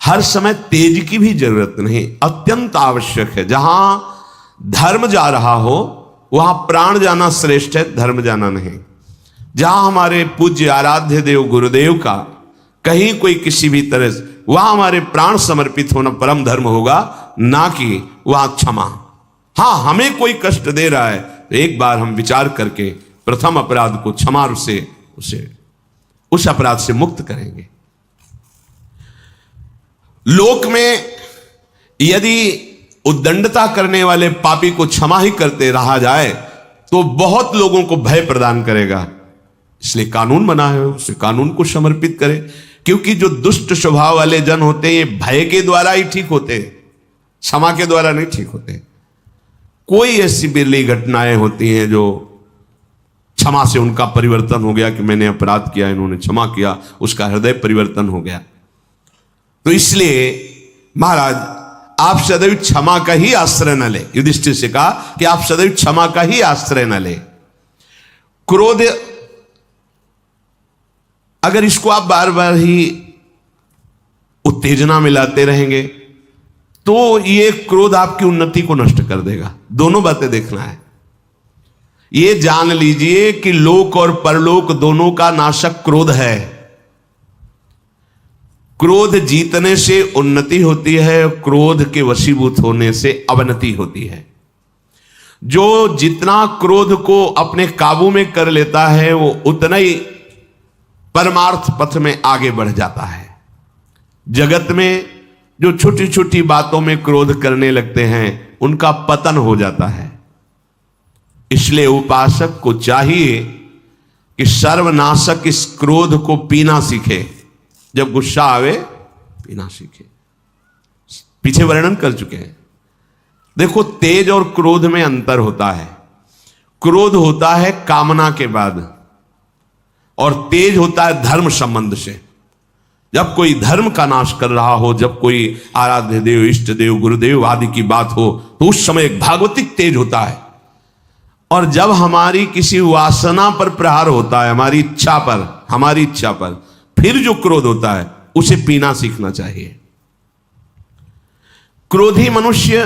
हर समय तेज की भी जरूरत नहीं, अत्यंत आवश्यक है। जहां धर्म जा रहा हो वहां प्राण जाना श्रेष्ठ है, धर्म जाना नहीं। जहां हमारे पूज्य आराध्य देव गुरुदेव का कहीं कोई किसी भी तरह से, वहां हमारे प्राण समर्पित होना परम धर्म होगा, ना कि वहां क्षमा। हां, हमें कोई कष्ट दे रहा है तो एक बार हम विचार करके प्रथम अपराध को क्षमा से उसे उस अपराध से मुक्त करेंगे। लोक में यदि उद्दंडता करने वाले पापी को क्षमा ही करते रहा जाए तो बहुत लोगों को भय प्रदान करेगा। इसलिए कानून बना है, उसे कानून को समर्पित करें, क्योंकि जो दुष्ट स्वभाव वाले जन होते हैं ये भय के द्वारा ही ठीक होते हैं, क्षमा के द्वारा नहीं ठीक होते। कोई ऐसी बिरली घटनाएं होती हैं जो क्षमा से उनका परिवर्तन हो गया कि मैंने अपराध किया, इन्होंने क्षमा किया, उसका हृदय परिवर्तन हो गया। तो इसलिए महाराज आप सदैव क्षमा का ही आश्रय न ले। युधिष्ठिर से कहा कि आप सदैव क्षमा का ही आश्रय न ले। क्रोध, अगर इसको आप बार बार ही उत्तेजना में लाते रहेंगे तो ये क्रोध आपकी उन्नति को नष्ट कर देगा। दोनों बातें देखना है। ये जान लीजिए कि लोक और परलोक दोनों का नाशक क्रोध है। क्रोध जीतने से उन्नति होती है, क्रोध के वशीभूत होने से अवनति होती है। जो जितना क्रोध को अपने काबू में कर लेता है वो उतना ही परमार्थ पथ में आगे बढ़ जाता है। जगत में जो छोटी छोटी बातों में क्रोध करने लगते हैं उनका पतन हो जाता है। इसलिए उपासक को चाहिए कि सर्वनाशक इस क्रोध को पीना सीखे। जब गुस्सा आवे पीना सीखे। पीछे वर्णन कर चुके हैं। देखो, तेज और क्रोध में अंतर होता है। क्रोध होता है कामना के बाद और तेज होता है धर्म संबंध से। जब कोई धर्म का नाश कर रहा हो, जब कोई आराध्य देव, इष्ट देव, गुरुदेव आदि की बात हो तो उस समय एक भागवतिक तेज होता है। और जब हमारी किसी वासना पर प्रहार होता है, हमारी इच्छा पर फिर जो क्रोध होता है उसे पीना सीखना चाहिए। क्रोधी मनुष्य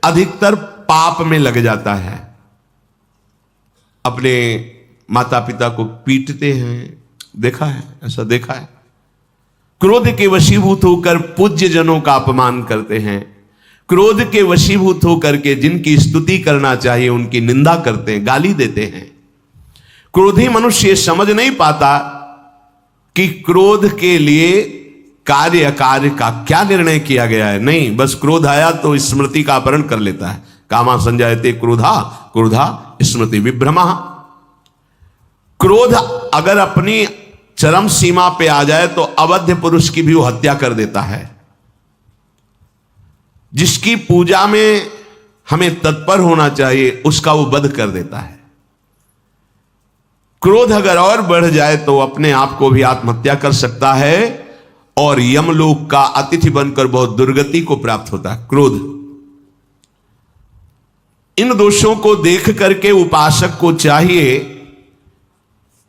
अधिकतर पाप में लग जाता है। अपने माता पिता को पीटते हैं, देखा है, ऐसा देखा है। क्रोध के वशीभूत होकर पूज्य जनों का अपमान करते हैं। क्रोध के वशीभूत होकर के जिनकी स्तुति करना चाहिए उनकी निंदा करते हैं, गाली देते हैं। क्रोधी मनुष्य समझ नहीं पाता कि क्रोध के लिए कार्य अकार्य का क्या निर्णय किया गया है। नहीं, बस क्रोध आया तो स्मृति का अपहरण कर लेता है। कामा संजायते क्रोधा, क्रोधा स्मृति विभ्रमा। क्रोध अगर अपनी चरम सीमा पे आ जाए तो अवध्य पुरुष की भी वो हत्या कर देता है। जिसकी पूजा में हमें तत्पर होना चाहिए उसका वो वध कर देता है। क्रोध अगर और बढ़ जाए तो अपने आप को भी आत्महत्या कर सकता है और यमलोक का अतिथि बनकर बहुत दुर्गति को प्राप्त होता है। क्रोध, इन दोषों को देख करके उपासक को चाहिए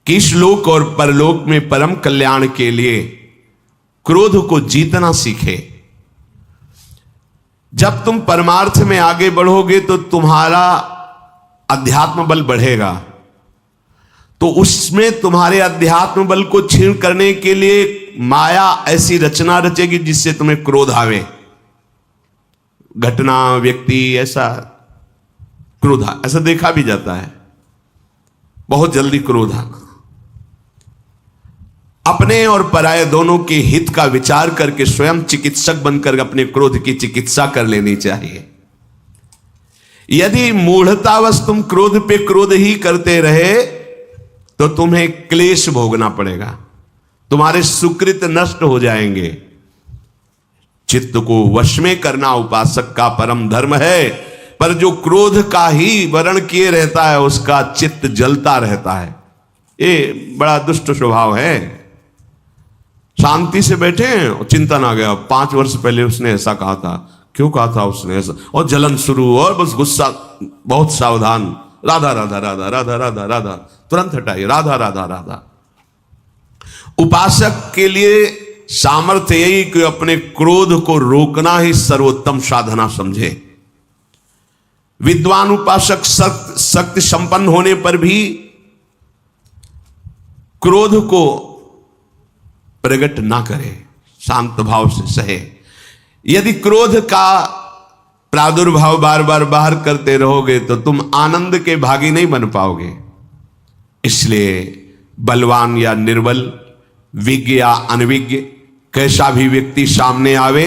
कि इस लोक और परलोक में परम कल्याण के लिए क्रोध को जीतना सीखे। जब तुम परमार्थ में आगे बढ़ोगे तो तुम्हारा अध्यात्म बल बढ़ेगा, तो उसमें तुम्हारे अध्यात्म बल को क्षीण करने के लिए माया ऐसी रचना रचेगी जिससे तुम्हें क्रोध आवे। घटना, व्यक्ति, ऐसा क्रोध, ऐसा देखा भी जाता है, बहुत जल्दी क्रोध आना। अपने और पराये दोनों के हित का विचार करके स्वयं चिकित्सक बनकर अपने क्रोध की चिकित्सा कर लेनी चाहिए। यदि मूढ़तावश तुम क्रोध पे क्रोध ही करते रहे तो तुम्हें क्लेश भोगना पड़ेगा, तुम्हारे सुकृत नष्ट हो जाएंगे। चित्त को वश में करना उपासक का परम धर्म है, पर जो क्रोध का ही वर्ण किए रहता है उसका चित्त जलता रहता है। ये बड़ा दुष्ट स्वभाव है। शांति से बैठे हैं और चिंतन आ गया, 5 वर्ष पहले उसने ऐसा कहा था, क्यों कहा था उसने ऐसा, और जलन शुरू और बस गुस्सा, बहुत सावधान, राधा राधा राधा राधा राधा राधा, तुरंत हटाइए, राधा राधा राधा। उपासक के लिए सामर्थ्य यही कि अपने क्रोध को रोकना ही सर्वोत्तम साधना समझे। विद्वान उपासक शक्ति संपन्न होने पर भी क्रोध को प्रकट ना करे, शांत भाव से सहे। यदि क्रोध का प्रादुर्भाव बार बार बाहर करते रहोगे तो तुम आनंद के भागी नहीं बन पाओगे। इसलिए बलवान या निर्बल, विज्ञ या अनविज्ञ, कैसा भी व्यक्ति सामने आवे,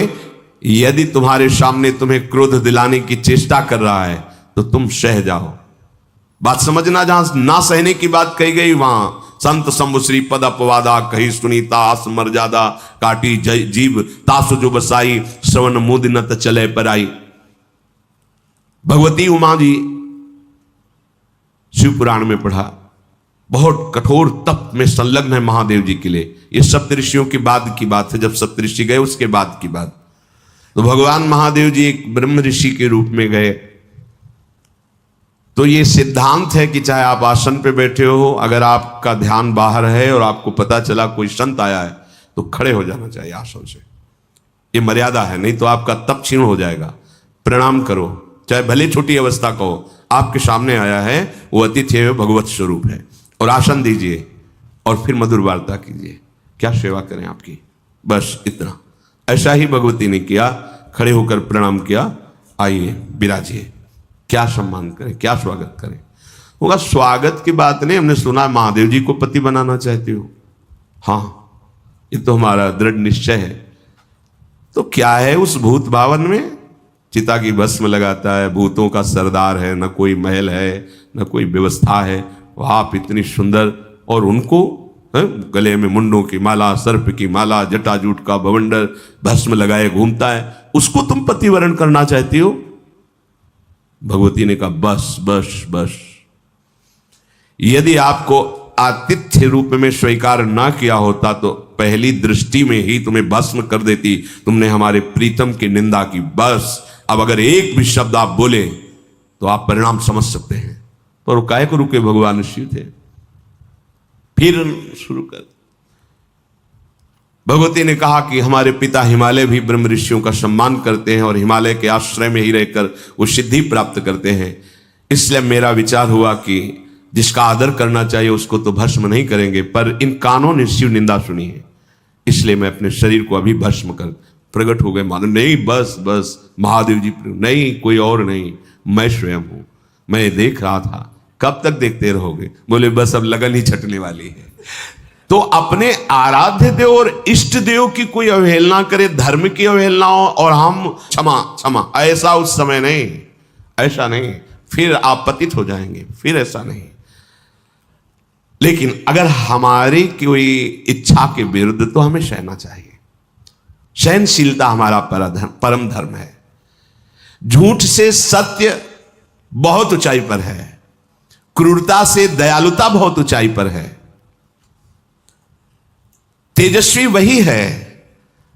यदि तुम्हारे सामने तुम्हें क्रोध दिलाने की चेष्टा कर रहा है तो तुम सह जाओ। बात समझना, जहां ना सहने की बात कही गई वहां संत शंभु श्री पद अपवादा, कही सुनीता आस मर्यादा, काटी जीव तासु जो बसाई, श्रवण मुद न त चले पराई। भगवती उमा जी शिव पुराण में पढ़ा, बहुत कठोर तप में संलग्न है महादेव जी के लिए। ये सप्तऋषियों की बाद की बात है, जब सप्तऋषि गए उसके बाद की बात। तो भगवान महादेव जी एक ब्रह्म ऋषि के रूप में गए। तो ये सिद्धांत है कि चाहे आप आसन पे बैठे हो, अगर आपका ध्यान बाहर है और आपको पता चला कोई संत आया है तो खड़े हो जाना चाहिए आसन से। ये मर्यादा है, नहीं तो आपका तप क्षीण हो जाएगा। प्रणाम करो, चाहे भले छोटी अवस्था का हो, आपके सामने आया है, वो अतिथि है, भगवत स्वरूप है, और आसन दीजिए और फिर मधुर वार्ता कीजिए, क्या सेवा करें आपकी, बस इतना। ऐसा ही भगवती ने किया, खड़े होकर प्रणाम किया, आइए विराजिए, क्या सम्मान करें, क्या स्वागत करें। होगा स्वागत की बात नहीं, हमने सुना महादेव जी को पति बनाना चाहती हो, हाँ ये तो हमारा दृढ़ निश्चय है। तो क्या है उस भूत भवन में, चिता की भस्म लगाता है, भूतों का सरदार है, न कोई महल है न कोई व्यवस्था है, वह आप इतनी सुंदर, और उनको गले में मुंडों की माला, सर्प की माला, जटाजूट का बवंडर, भस्म लगाए घूमता है, उसको तुम पति वरण करना चाहती हो। भगवती ने कहा बस बस बस। यदि आपको आतिथ्य रूप में स्वीकार ना किया होता तो पहली दृष्टि में ही तुम्हें भस्म कर देती, तुमने हमारे प्रीतम की निंदा की, बस। अब अगर एक भी शब्द आप बोले तो आप परिणाम समझ सकते हैं। पर काय को रुके, भगवान शिव थे। फिर शुरू कर, भगवती ने कहा कि हमारे पिता हिमालय भी ब्रह्म ऋषियों का सम्मान करते हैं और हिमालय के आश्रय में ही रहकर वो सिद्धि प्राप्त करते हैं। इसलिए मेरा विचार हुआ कि जिसका आदर करना चाहिए उसको तो भस्म नहीं करेंगे, पर इन कानों ने शिव निंदा सुनी है, इसलिए मैं अपने शरीर को अभी भस्म कर। प्रकट हो गए महादेव, नहीं बस बस महादेव जी, नहीं कोई और नहीं, मैं स्वयं हूं, मैं देख रहा था। कब तक देखते रहोगे? बोले बस अब लगन ही छटने वाली है। तो अपने आराध्य देव और इष्ट देव की कोई अवहेलना करे, धर्म की अवहेलना हो और हम क्षमा क्षमा, ऐसा उस समय नहीं, ऐसा नहीं, फिर आप पतित हो जाएंगे, फिर ऐसा नहीं। लेकिन अगर हमारी कोई इच्छा के विरुद्ध तो हमें सहना चाहिए। सहनशीलता हमारा परम धर्म है। झूठ से सत्य बहुत ऊंचाई पर है, क्रूरता से दयालुता बहुत ऊंचाई पर है। तेजस्वी वही है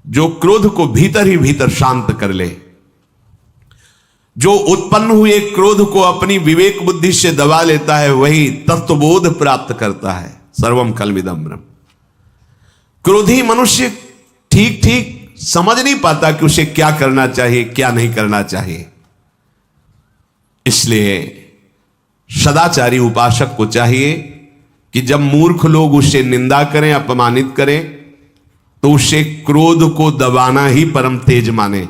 जो क्रोध को भीतर ही भीतर शांत कर ले, जो उत्पन्न हुए क्रोध को अपनी विवेक बुद्धि से दबा लेता है, वही तत्वबोध प्राप्त करता है। सर्वम खल्विदम ब्रह्म। क्रोधी मनुष्य ठीक ठीक समझ नहीं पाता कि उसे क्या करना चाहिए, क्या नहीं करना चाहिए। इसलिए सदाचारी उपासक को चाहिए कि जब मूर्ख लोग उससे निंदा करें, अपमानित करें, तो उससे क्रोध को दबाना ही परम तेज माने।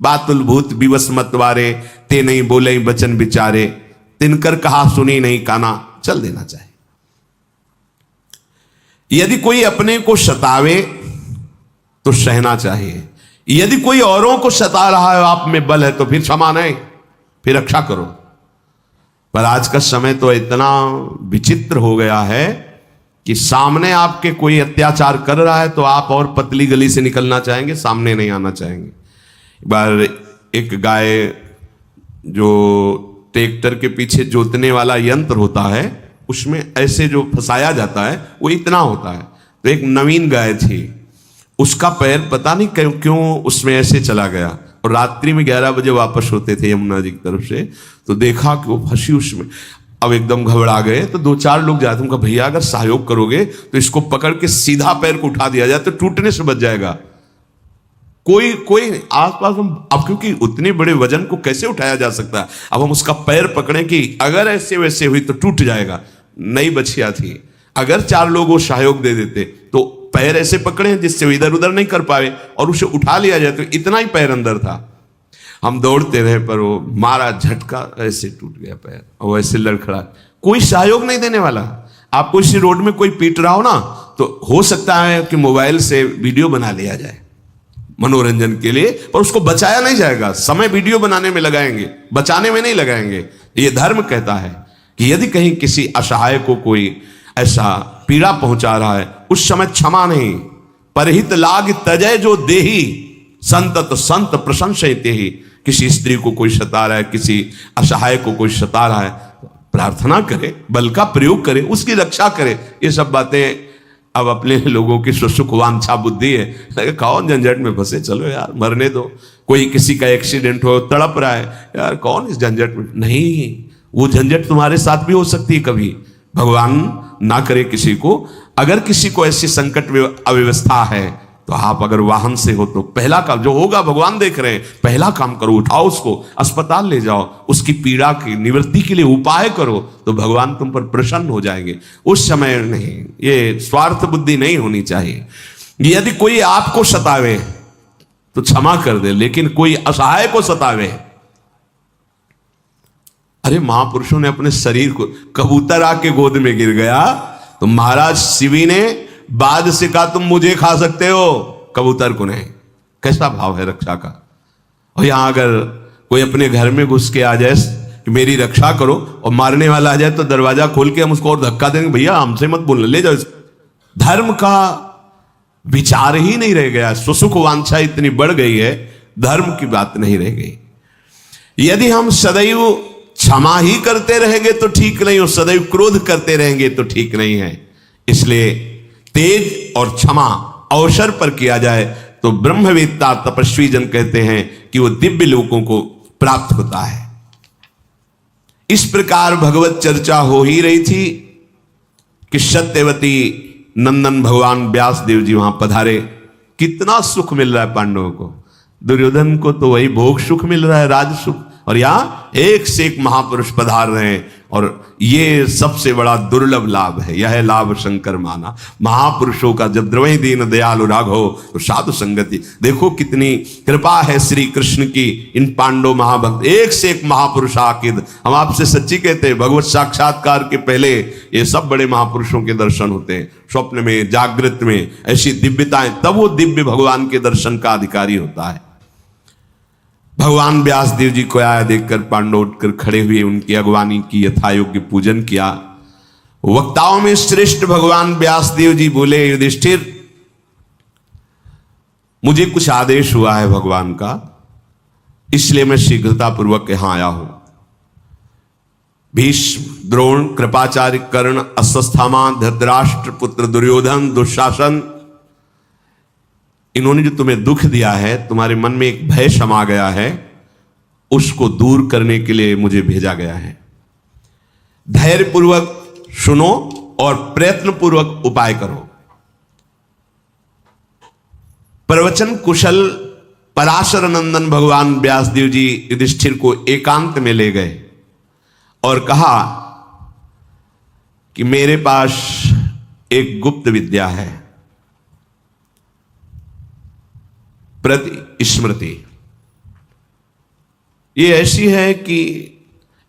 बातुल भूत विवश मतवारे, ते नहीं बोले बचन बिचारे, तिनकर कहा सुनी नहीं काना, चल देना चाहिए। यदि कोई अपने को सतावे तो सहना चाहिए। यदि कोई औरों को सता रहा है, आप में बल है, तो फिर क्षमा नहीं, फिर रक्षा करो। पर आज का समय तो इतना विचित्र हो गया है कि सामने आपके कोई अत्याचार कर रहा है तो आप और पतली गली से निकलना चाहेंगे, सामने नहीं आना चाहेंगे। एक बार एक गाय, जो ट्रैक्टर के पीछे जोतने वाला यंत्र होता है, उसमें ऐसे जो फंसाया जाता है वो इतना होता है। तो एक नवीन गाय थी, उसका पैर पता नहीं क्यों उसमें ऐसे चला गया, और रात्रि में 11 बजे वापस होते थे यमुना जी की तरफ से, तो देखा कि वो फंसी उसमें। अब एकदम घबरा गए, तो 2-4 लोग जाते, उनका भैया अगर सहयोग करोगे तो इसको पकड़ के सीधा पैर को उठा दिया जाए तो टूटने से बच जाएगा। कोई आसपास हम, अब क्योंकि उतने बड़े वजन को कैसे उठाया जा सकता है, अब हम उसका पैर पकड़े कि अगर ऐसे वैसे हुई तो टूट जाएगा। नई बछिया थी, अगर 4 लोग वो सहयोग दे देते तो पैर ऐसे पकड़े जिससे इधर उधर नहीं कर पाए और उसे उठा लिया जाए, तो इतना ही पैर अंदर था। हम दौड़ते रहे, पर वो मारा झटका, ऐसे टूट गया पैर और ऐसे लड़खड़ा। कोई सहयोग नहीं देने वाला। आपको इसी रोड में कोई पीट रहा हो ना, तो हो सकता है कि मोबाइल से वीडियो बना लिया जाए मनोरंजन के लिए, पर उसको बचाया नहीं जाएगा। समय वीडियो बनाने में लगाएंगे, बचाने में नहीं लगाएंगे। ये धर्म कहता है कि यदि कहीं किसी असहाय को कोई ऐसा पीड़ा पहुंचा रहा है, उस समय क्षमा नहीं, परहित लाग तजय जो देही, संतत संत प्रशंसयते ही। किसी स्त्री को कोई सता रहा है, किसी असहाय को कोई सता रहा है, प्रार्थना करे, बल का प्रयोग करे, उसकी रक्षा करे। ये सब बातें अब अपने लोगों की सुख वांछा बुद्धि है। कौन झंझट में फंसे, चलो यार मरने दो। कोई किसी का एक्सीडेंट हो, तड़प रहा है, यार कौन इस झंझट में। नहीं, वो झंझट तुम्हारे साथ भी हो सकती है कभी। भगवान ना करे किसी को। अगर किसी को ऐसी संकट अव्यवस्था है, तो आप अगर वाहन से हो तो पहला काम जो होगा, भगवान देख रहे हैं, पहला काम करो, उठाओ उसको, अस्पताल ले जाओ, उसकी पीड़ा की निवृत्ति के लिए उपाय करो, तो भगवान तुम पर प्रसन्न हो जाएंगे। उस समय नहीं, ये स्वार्थ बुद्धि नहीं होनी चाहिए। यदि कोई आपको सतावे तो क्षमा कर दे, लेकिन कोई असहाय को सतावे, अरे महापुरुषों ने अपने शरीर को, कबूतर आके गोद में गिर गया तो महाराज शिवी ने बाद से कहा तुम मुझे खा सकते हो, कबूतर को नहीं। कैसा भाव है रक्षा का। और यहां अगर कोई अपने घर में घुस के आ जाए कि मेरी रक्षा करो, और मारने वाला आ जाए तो दरवाजा खोल के हम उसको और धक्का देंगे, भैया हमसे मत बोलना, ले जाओ। धर्म का विचार ही नहीं रह गया। सुसुख वांछा इतनी बढ़ गई है, धर्म की बात नहीं रह गई। यदि हम सदैव क्षमा ही करते रहेंगे तो ठीक नहीं, और सदैव क्रोध करते रहेंगे तो ठीक नहीं है। इसलिए तेज और क्षमा अवसर पर किया जाए तो ब्रह्मवेत्ता तपस्वी जन कहते हैं कि वो दिव्य लोकों को प्राप्त होता है। इस प्रकार भगवत चर्चा हो ही रही थी कि सत्यवती नंदन भगवान व्यास देव जी वहां पधारे। कितना सुख मिल रहा है पांडवों को। दुर्योधन को तो वही भोग सुख मिल रहा है, राज सुख, और यहां एक से एक महापुरुष पधार रहे हैं। और ये सबसे बड़ा दुर्लभ लाभ है, यह लाभ शंकर माना। महापुरुषों का जब द्रवई दीन दयालु राघव तो साधु संगति। देखो कितनी कृपा है श्री कृष्ण की इन पांडव महाभक्त, एक से एक महापुरुष आकिद। हम आपसे सच्ची कहते हैं, भगवत साक्षात्कार के पहले ये सब बड़े महापुरुषों के दर्शन होते हैं, स्वप्न में, जागृत में, ऐसी दिव्यताएं, तब वो दिव्य भगवान के दर्शन का अधिकारी होता है। भगवान व्यास देव जी को आया देखकर पांडव उठकर खड़े हुए, उनकी अगवानी की, यथायोग्य पूजन किया। वक्ताओं में श्रेष्ठ भगवान व्यास देव जी बोले, युधिष्ठिर मुझे कुछ आदेश हुआ है भगवान का, इसलिए मैं शीघ्रता पूर्वक यहां आया हूं। भीष्म, द्रोण, कृपाचार्य, कर्ण, अश्वत्थामा, धृतराष्ट्र पुत्र दुर्योधन, दुशासन, इन्होंने जो तुम्हें दुख दिया है, तुम्हारे मन में एक भय समा गया है, उसको दूर करने के लिए मुझे भेजा गया है। धैर्यपूर्वक सुनो और प्रयत्नपूर्वक उपाय करो। प्रवचन कुशल पराशर नंदन भगवान व्यासदेव जी युधिष्ठिर को एकांत में ले गए और कहा कि मेरे पास एक गुप्त विद्या है, प्रति स्मृति। ये ऐसी है कि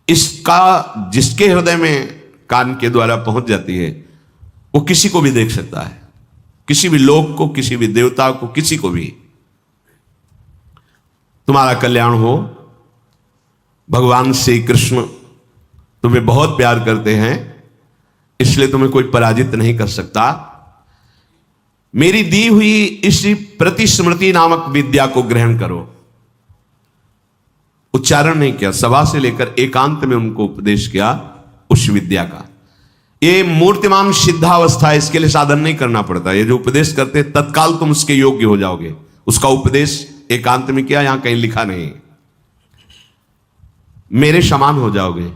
इसका जिसके हृदय में कान के द्वारा पहुंच जाती है, वो किसी को भी देख सकता है, किसी भी लोक को, किसी भी देवता को, किसी को भी। तुम्हारा कल्याण हो। भगवान श्री कृष्ण तुम्हें बहुत प्यार करते हैं, इसलिए तुम्हें कोई पराजित नहीं कर सकता। मेरी दी हुई इस प्रतिस्मृति नामक विद्या को ग्रहण करो। उच्चारण नहीं किया, सभा से लेकर एकांत में उनको उपदेश किया उस विद्या का। ये मूर्तिमान सिद्धावस्था है, इसके लिए साधन नहीं करना पड़ता। ये जो उपदेश करते तत्काल तुम उसके योग्य हो जाओगे। उसका उपदेश एकांत में किया, यहां कहीं लिखा नहीं। मेरे समान हो जाओगे,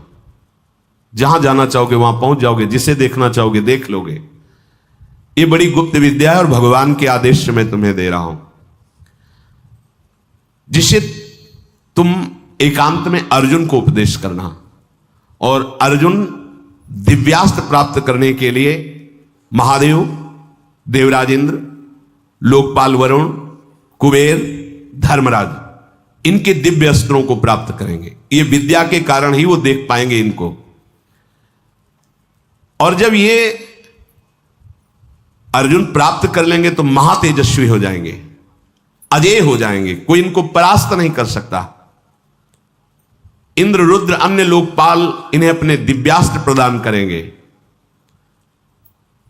जहां जाना चाहोगे वहां पहुंच जाओगे, जिसे देखना चाहोगे देख लोगे। ये बड़ी गुप्त विद्या है और भगवान के आदेश से मैं तुम्हें दे रहा हूं, जिसे तुम एकांत में अर्जुन को उपदेश करना। और अर्जुन दिव्यास्त्र प्राप्त करने के लिए महादेव, देवराज इंद्र, लोकपाल वरुण, कुबेर, धर्मराज, इनके दिव्य अस्त्रों को प्राप्त करेंगे। ये विद्या के कारण ही वो देख पाएंगे इनको। और जब ये अर्जुन प्राप्त कर लेंगे तो महातेजस्वी हो जाएंगे, अजेय हो जाएंगे, कोई इनको परास्त नहीं कर सकता। इंद्र, रुद्र, अन्य लोकपाल इन्हें अपने दिव्यास्त्र प्रदान करेंगे।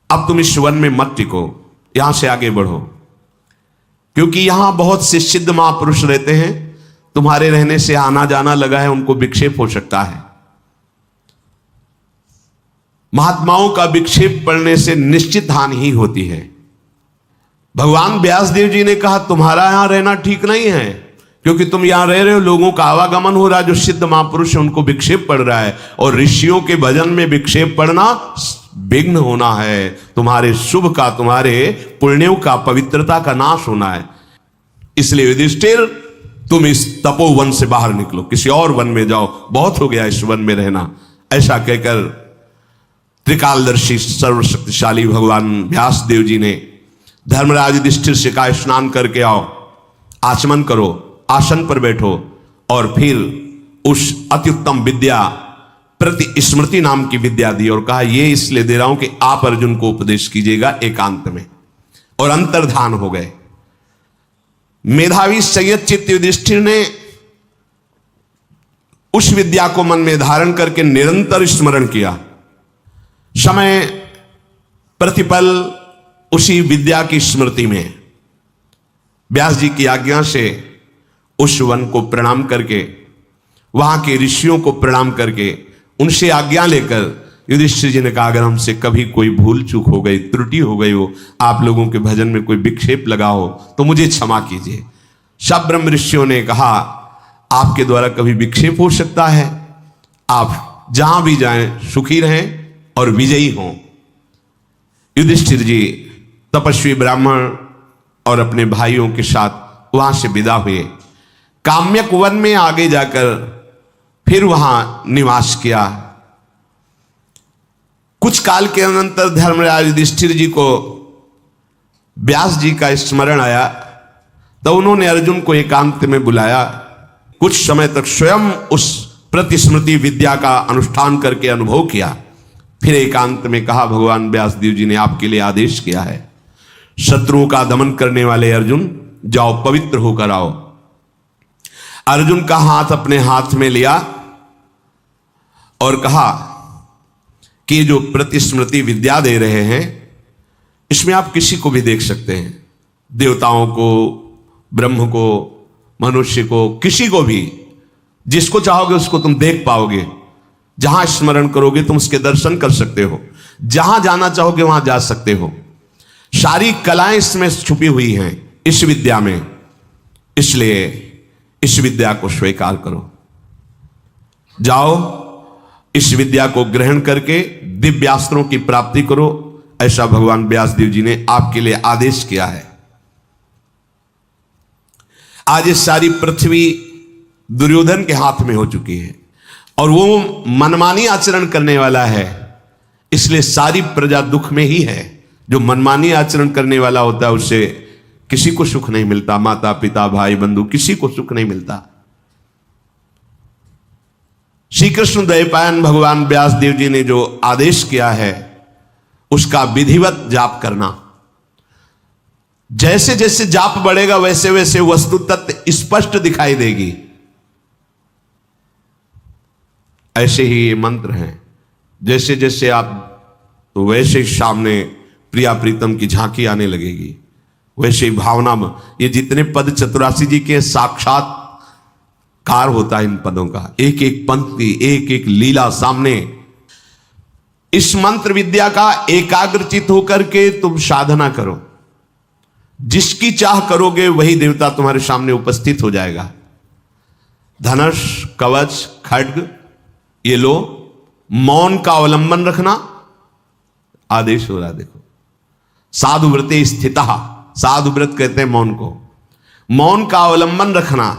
अब तुम इस वन में मत टिको, यहां से आगे बढ़ो, क्योंकि यहां बहुत से सिद्ध महापुरुष रहते हैं। तुम्हारे रहने से आना जाना लगा है, उनको विक्षेप हो सकता है। महात्माओं का विक्षेप पड़ने से निश्चित हानि ही होती है। भगवान व्यासदेव जी ने कहा तुम्हारा यहां रहना ठीक नहीं है, क्योंकि तुम यहां रह रहे हो, लोगों का आवागमन हो रहा है, जो सिद्ध महापुरुष है उनको विक्षेप पड़ रहा है। और ऋषियों के भजन में विक्षेप पड़ना विघ्न होना है, तुम्हारे शुभ का, तुम्हारे पुण्यों का, पवित्रता का नाश होना है। इसलिए युधिष्ठिर, तुम इस तपोवन से बाहर निकलो, किसी और वन में जाओ, बहुत हो गया इस वन में रहना। ऐसा कहकर त्रिकालदर्शी सर्वशक्तिशाली भगवान व्यासदेव जी ने धर्मराज युधिष्ठिर से कहा स्नान करके आओ, आचमन करो, आसन पर बैठो, और फिर उस अत्युत्तम विद्या प्रति स्मृति नाम की विद्या दी। और कहा यह इसलिए दे रहा हूं कि आप अर्जुन को उपदेश कीजिएगा एकांत में। और अंतर्धान हो गए। मेधावी संयतचित्त युधिष्ठिर ने उस विद्या को मन में धारण करके निरंतर स्मरण किया। समय प्रतिपल उसी विद्या की स्मृति में व्यास जी की आज्ञा से उस वन को प्रणाम करके, वहां के ऋषियों को प्रणाम करके, उनसे आज्ञा लेकर युधिष्ठिर जी ने कहा अगर हमसे कभी कोई भूल चूक हो गई, त्रुटि हो गई हो, आप लोगों के भजन में कोई विक्षेप लगा हो तो मुझे क्षमा कीजिए। सब ब्रह्म ऋषियों ने कहा आपके द्वारा कभी विक्षेप हो सकता है, आप जहां भी जाएं सुखी रहें और विजयी हों। युधिष्ठिर जी तपस्वी ब्राह्मण और अपने भाइयों के साथ वहां से विदा हुए। काम्यक वन में आगे जाकर फिर वहां निवास किया। कुछ काल के अनंतर धर्मराज युधिष्ठिर जी को व्यास जी का स्मरण आया, तो उन्होंने अर्जुन को एकांत में बुलाया। कुछ समय तक स्वयं उस प्रतिस्मृति विद्या का अनुष्ठान करके अनुभव किया। फिर एकांत में कहा भगवान व्यासदेव जी ने आपके लिए आदेश किया है, शत्रुओं का दमन करने वाले अर्जुन जाओ पवित्र होकर आओ। अर्जुन का हाथ अपने हाथ में लिया और कहा कि जो प्रतिस्मृति विद्या दे रहे हैं इसमें आप किसी को भी देख सकते हैं, देवताओं को, ब्रह्म को, मनुष्य को, किसी को भी, जिसको चाहोगे उसको तुम देख पाओगे। जहां स्मरण करोगे तुम उसके दर्शन कर सकते हो, जहां जाना चाहोगे वहां जा सकते हो। सारी कलाएं इसमें छुपी हुई हैं इस विद्या में, इसलिए इस विद्या को स्वीकार करो। जाओ, इस विद्या को ग्रहण करके दिव्यास्त्रों की प्राप्ति करो, ऐसा भगवान व्यासदेव जी ने आपके लिए आदेश किया है। आज ये सारी पृथ्वी दुर्योधन के हाथ में हो चुकी है और वो मनमानी आचरण करने वाला है, इसलिए सारी प्रजा दुख में ही है। जो मनमानी आचरण करने वाला होता है उससे किसी को सुख नहीं मिलता, माता पिता भाई बंधु किसी को सुख नहीं मिलता। श्री कृष्ण द्वैपायन भगवान व्यासदेव जी ने जो आदेश किया है उसका विधिवत जाप करना। जैसे जैसे जाप बढ़ेगा वैसे वैसे वस्तु तत्व स्पष्ट दिखाई देगी। ऐसे ही ये मंत्र हैं, जैसे जैसे आप तो वैसे ही सामने प्रिया प्रीतम की झांकी आने लगेगी, वैसे ही भावना में ये जितने पद चतुरासी जी के साक्षात्कार होता है इन पदों का, एक एक पंक्ति एक एक लीला सामने। इस मंत्र विद्या का एकाग्रचित होकर के तुम साधना करो, जिसकी चाह करोगे वही देवता तुम्हारे सामने उपस्थित हो जाएगा। धनुष कवच खड्ग ये लो, मौन का अवलंबन रखना आदेश हो रहा। देखो, साधु व्रते स्थितः, साधु व्रत कहते हैं मौन को। मौन का अवलंबन रखना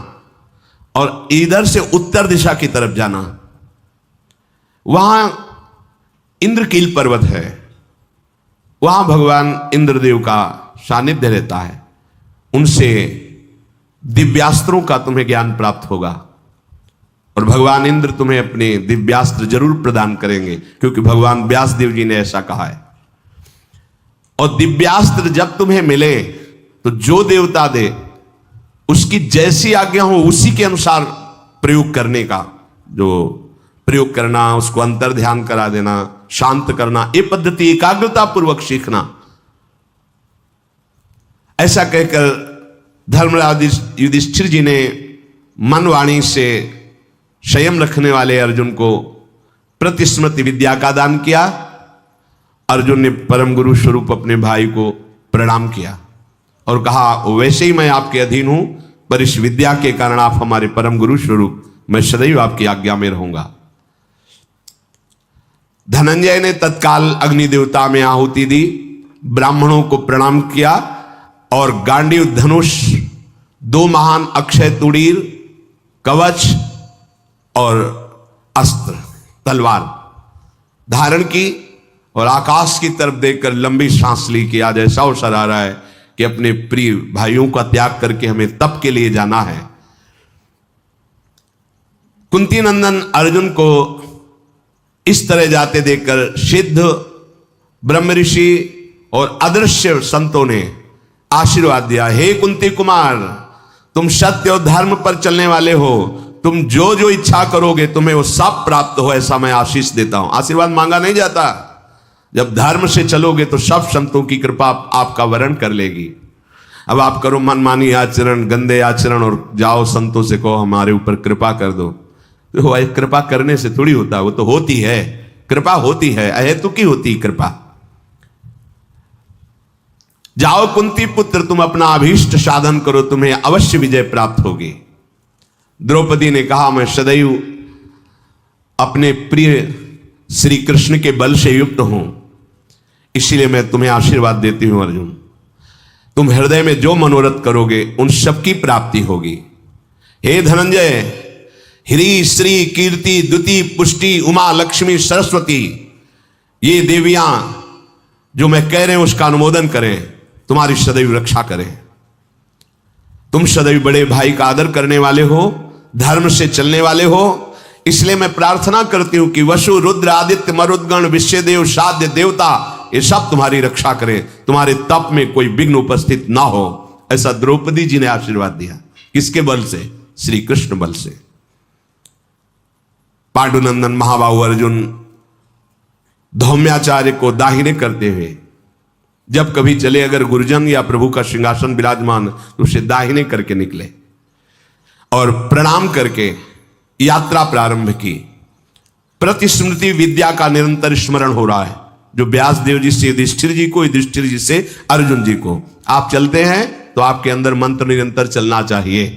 और इधर से उत्तर दिशा की तरफ जाना। वहां इंद्रकील पर्वत है, वहां भगवान इंद्रदेव का सानिध्य रहता है। उनसे दिव्यास्त्रों का तुम्हें ज्ञान प्राप्त होगा और भगवान इंद्र तुम्हें अपने दिव्यास्त्र जरूर प्रदान करेंगे, क्योंकि भगवान व्यासदेव जी ने ऐसा कहा है। और दिव्यास्त्र जब तुम्हें मिले तो जो देवता दे उसकी जैसी आज्ञा हो उसी के अनुसार प्रयोग करने का, जो प्रयोग करना, उसको अंतर ध्यान करा देना, शांत करना, ये पद्धति एकाग्रता पूर्वक सीखना। ऐसा कहकर धर्मराज युधिष्ठिर जी ने मन वाणी से संयम रखने वाले अर्जुन को प्रतिस्मृति विद्या का दान किया। अर्जुन ने परम गुरु स्वरूप अपने भाई को प्रणाम किया और कहा, वैसे ही मैं आपके अधीन हूं, पर इस विद्या के कारण आप हमारे परम गुरु स्वरूप, मैं सदैव आपकी आज्ञा में रहूंगा। धनंजय ने तत्काल अग्नि देवता में आहुति दी, ब्राह्मणों को प्रणाम किया और गांडीव धनुष, दो महान अक्षय तुड़ीर, कवच और अस्त्र तलवार धारण की और आकाश की तरफ देखकर लंबी सांस ली कि आज ऐसा अवसर आ रहा है कि अपने प्रिय भाइयों का त्याग करके हमें तप के लिए जाना है। कुंती नंदन अर्जुन को इस तरह जाते देखकर सिद्ध, ब्रह्म ऋषि और अदृश्य संतों ने आशीर्वाद दिया। हे कुंती कुमार, तुम सत्य और धर्म पर चलने वाले हो, तुम जो जो इच्छा करोगे तुम्हें वो सब प्राप्त हो, ऐसा मैं आशीष देता हूं। आशीर्वाद मांगा नहीं जाता, जब धर्म से चलोगे तो सब संतों की कृपा आपका वरण कर लेगी। अब आप करो मनमानी आचरण, गंदे आचरण और जाओ संतों से कहो हमारे ऊपर कृपा कर दो, तो कृपा करने से थोड़ी होता, वो तो होती है, कृपा होती है, अहेतुकी होती कृपा। जाओ कुंती पुत्र, तुम अपना अभीष्ट साधन करो, तुम्हें अवश्य विजय प्राप्त होगी। द्रौपदी ने कहा, मैं सदैव अपने प्रिय श्री कृष्ण के बल से युक्त हूं, इसीलिए मैं तुम्हें आशीर्वाद देती हूं अर्जुन, तुम हृदय में जो मनोरथ करोगे उन सबकी प्राप्ति होगी। हे धनंजय, ह्री श्री कीर्ति द्युति पुष्टि उमा लक्ष्मी सरस्वती, ये देवियां जो मैं कह रहे हैं उसका अनुमोदन करें, तुम्हारी सदैव रक्षा करें। तुम सदैव बड़े भाई का आदर करने वाले हो, धर्म से चलने वाले हो, इसलिए मैं प्रार्थना करती हूं कि वसु रुद्र आदित्य मरुद्गण विश्वदेव साध्य देवता ये सब तुम्हारी रक्षा करें, तुम्हारे तप में कोई विघ्न उपस्थित ना हो। ऐसा द्रौपदी जी ने आशीर्वाद दिया। किसके बल से? श्री कृष्ण बल से। पांडुनंदन महाबाहु अर्जुन धौम्याचार्य को दाहिने करते हुए जब कभी चले, अगर गुरुजन या प्रभु का सिंहासन विराजमान तो उसे दाहिने करके निकले और प्रणाम करके यात्रा प्रारंभ की। प्रतिस्मृति विद्या का निरंतर स्मरण हो रहा है, जो व्यास देव जी से युधिष्ठिर जी को, युधिष्ठिर जी से अर्जुन जी को। आप चलते हैं तो आपके अंदर मंत्र निरंतर चलना चाहिए।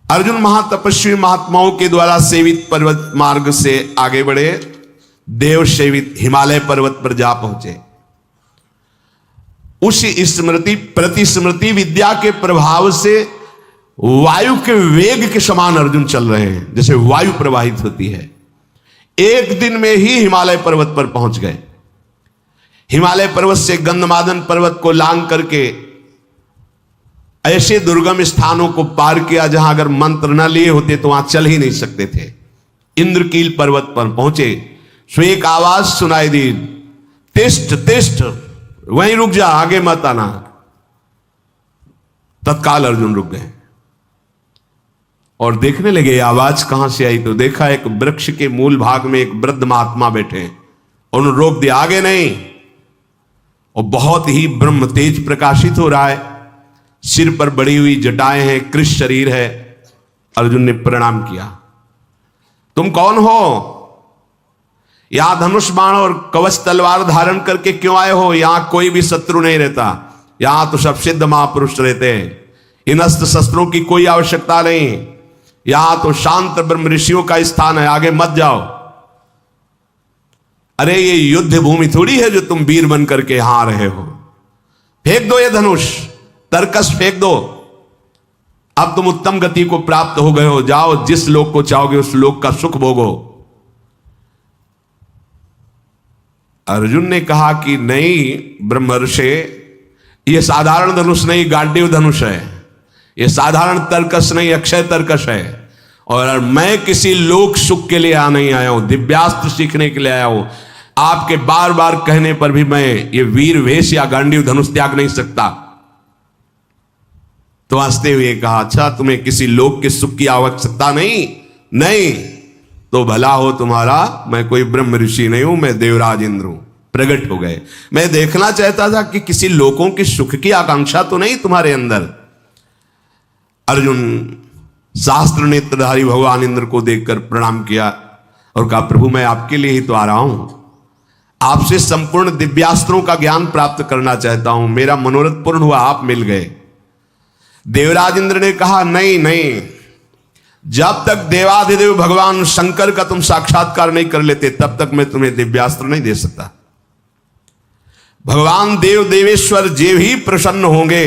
अर्जुन महातपस्वी महात्माओं के द्वारा सेवित पर्वत मार्ग से आगे बढ़े, देव सेवित हिमालय पर्वत पर जा पहुंचे। उस स्मृति प्रतिस्मृति विद्या के प्रभाव से वायु के वेग के समान अर्जुन चल रहे हैं, जैसे वायु प्रवाहित होती है। एक दिन में ही हिमालय पर्वत पर पहुंच गए। हिमालय पर्वत से गंधमादन पर्वत को लांग करके ऐसे दुर्गम स्थानों को पार किया जहां अगर मंत्र न लिए होते तो वहां चल ही नहीं सकते थे। इंद्रकील पर्वत पर पहुंचे, सो एक आवाज सुनाई दी, तिष्ठ तिष्ठ, वहीं रुक जा, आगे मत आना। तत्काल अर्जुन रुक गए और देखने लगे आवाज कहां से आई। तो देखा एक वृक्ष के मूल भाग में एक वृद्ध महात्मा बैठे हैं। उन्होंने रोक दिया, आगे नहीं। और बहुत ही ब्रह्म तेज प्रकाशित हो रहा है, सिर पर बड़ी हुई जटाएं हैं, कृष शरीर है। अर्जुन ने प्रणाम किया, तुम कौन हो? यहां धनुष बाण और कवच तलवार धारण करके क्यों आए हो? यहां कोई भी शत्रु नहीं रहता, यहां तो सब सिद्ध महापुरुष रहते हैं। इन अस्त्र शस्त्रों की कोई आवश्यकता नहीं, यहां तो शांत ब्रह्म ऋषियों का स्थान है, आगे मत जाओ। अरे ये युद्ध भूमि थोड़ी है जो तुम वीर बन करके यहां आ रहे हो। फेंक दो ये धनुष, तरकस फेंक दो। अब तुम उत्तम गति को प्राप्त हो गए हो, जाओ जिस लोक को चाहोगे उस लोक का सुख भोगो। अर्जुन ने कहा कि नहीं ब्रह्मर्षि, यह साधारण धनुष नहीं, गांडीव धनुष है। यह साधारण तरकस नहीं, अक्षय तरकस है। और मैं किसी लोक सुख के लिए आ नहीं आया हूं, दिव्यास्त्र सीखने के लिए आया हूं। आपके बार बार कहने पर भी मैं ये वीर वेश या गांडीव धनुष त्याग नहीं सकता। तो हंसते हुए कहा, अच्छा तुम्हें किसी लोक के सुख की आवश्यकता नहीं? नहीं तो भला हो तुम्हारा, मैं कोई ब्रह्म ऋषि नहीं हूं, मैं देवराज इंद्र हूं। प्रकट हो गए। मैं देखना चाहता था कि किसी लोगों के सुख की आकांक्षा तो नहीं तुम्हारे अंदर। अर्जुन शास्त्र नेत्रधारी भगवान इंद्र को देखकर प्रणाम किया और कहा, प्रभु मैं आपके लिए ही तो आ रहा हूं, आपसे संपूर्ण दिव्यास्त्रों का ज्ञान प्राप्त करना चाहता हूं। मेरा मनोरथ पूर्ण हुआ, आप मिल गए। देवराज इंद्र ने कहा, नहीं नहीं, जब तक देवाधिदेव भगवान शंकर का तुम साक्षात्कार नहीं कर लेते तब तक मैं तुम्हें दिव्यास्त्र नहीं दे सकता। भगवान देव देवेश्वर जे भी प्रसन्न होंगे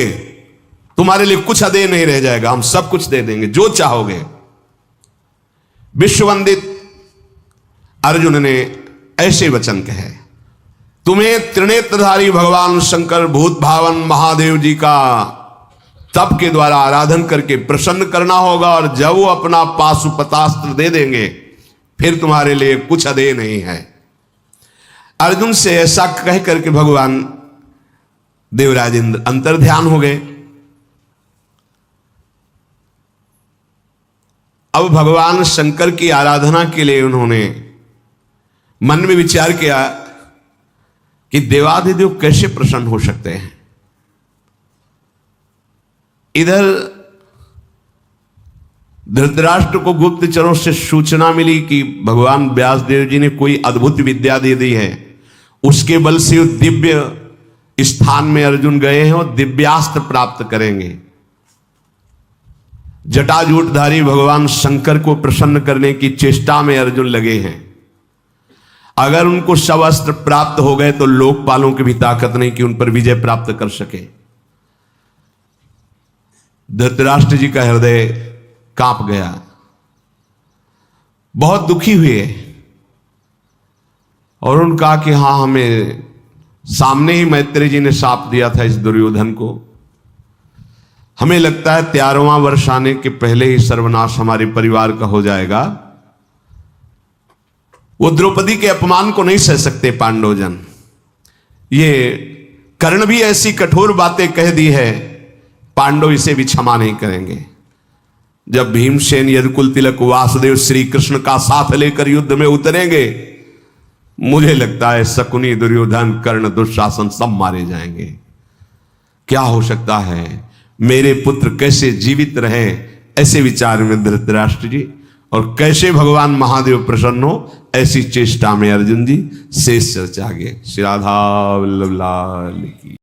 तुम्हारे लिए कुछ अदे नहीं रह जाएगा, हम सब कुछ दे देंगे जो चाहोगे। विश्ववंदित अर्जुन ने ऐसे वचन कहे, तुम्हें त्रिनेत्रधारी भगवान शंकर भूत भावन महादेव जी का तप के द्वारा आराधन करके प्रसन्न करना होगा, और जब वो अपना पाशुपतास्त्र दे देंगे फिर तुम्हारे लिए कुछ अदे नहीं है। अर्जुन से ऐसा कह करके भगवान देवराज इंद्र अंतर ध्यान हो गए। अब भगवान शंकर की आराधना के लिए उन्होंने मन में विचार किया कि देवाधिदेव कैसे प्रसन्न हो सकते हैं। इधर धृतराष्ट्र को गुप्तचरों से सूचना मिली कि भगवान व्यासदेव जी ने कोई अद्भुत विद्या दे दी है, उसके बल से दिव्य स्थान में अर्जुन गए हैं और दिव्यास्त्र प्राप्त करेंगे। जटाजूटधारी भगवान शंकर को प्रसन्न करने की चेष्टा में अर्जुन लगे हैं। अगर उनको सब अस्त्र प्राप्त हो गए तो लोकपालों की भी ताकत नहीं कि उन पर विजय प्राप्त कर सके। धृतराष्ट्र जी का हृदय कांप गया, बहुत दुखी हुए और उन्होंने कहा कि हाँ, हमें सामने ही मैत्री जी ने शाप दिया था इस दुर्योधन को। हमें लगता है 13वां वर्ष आने के पहले ही सर्वनाश हमारे परिवार का हो जाएगा। वो द्रौपदी के अपमान को नहीं सह सकते पांडवजन। ये कर्ण भी ऐसी कठोर बातें कह दी है, पांडव इसे भी क्षमा नहीं करेंगे। जब भीमसेन यदुकुल तिलक वासुदेव श्री कृष्ण का साथ लेकर युद्ध में उतरेंगे, मुझे लगता है शकुनी दुर्योधन कर्ण दुशासन सब मारे जाएंगे। क्या हो सकता है, मेरे पुत्र कैसे जीवित रहे, ऐसे विचार में धृतराष्ट्र जी और कैसे भगवान महादेव प्रसन्न हो, ऐसी चेष्टा में अर्जुन जी शेष चर्चा आगे। श्री राधा वल्लभ लाल की।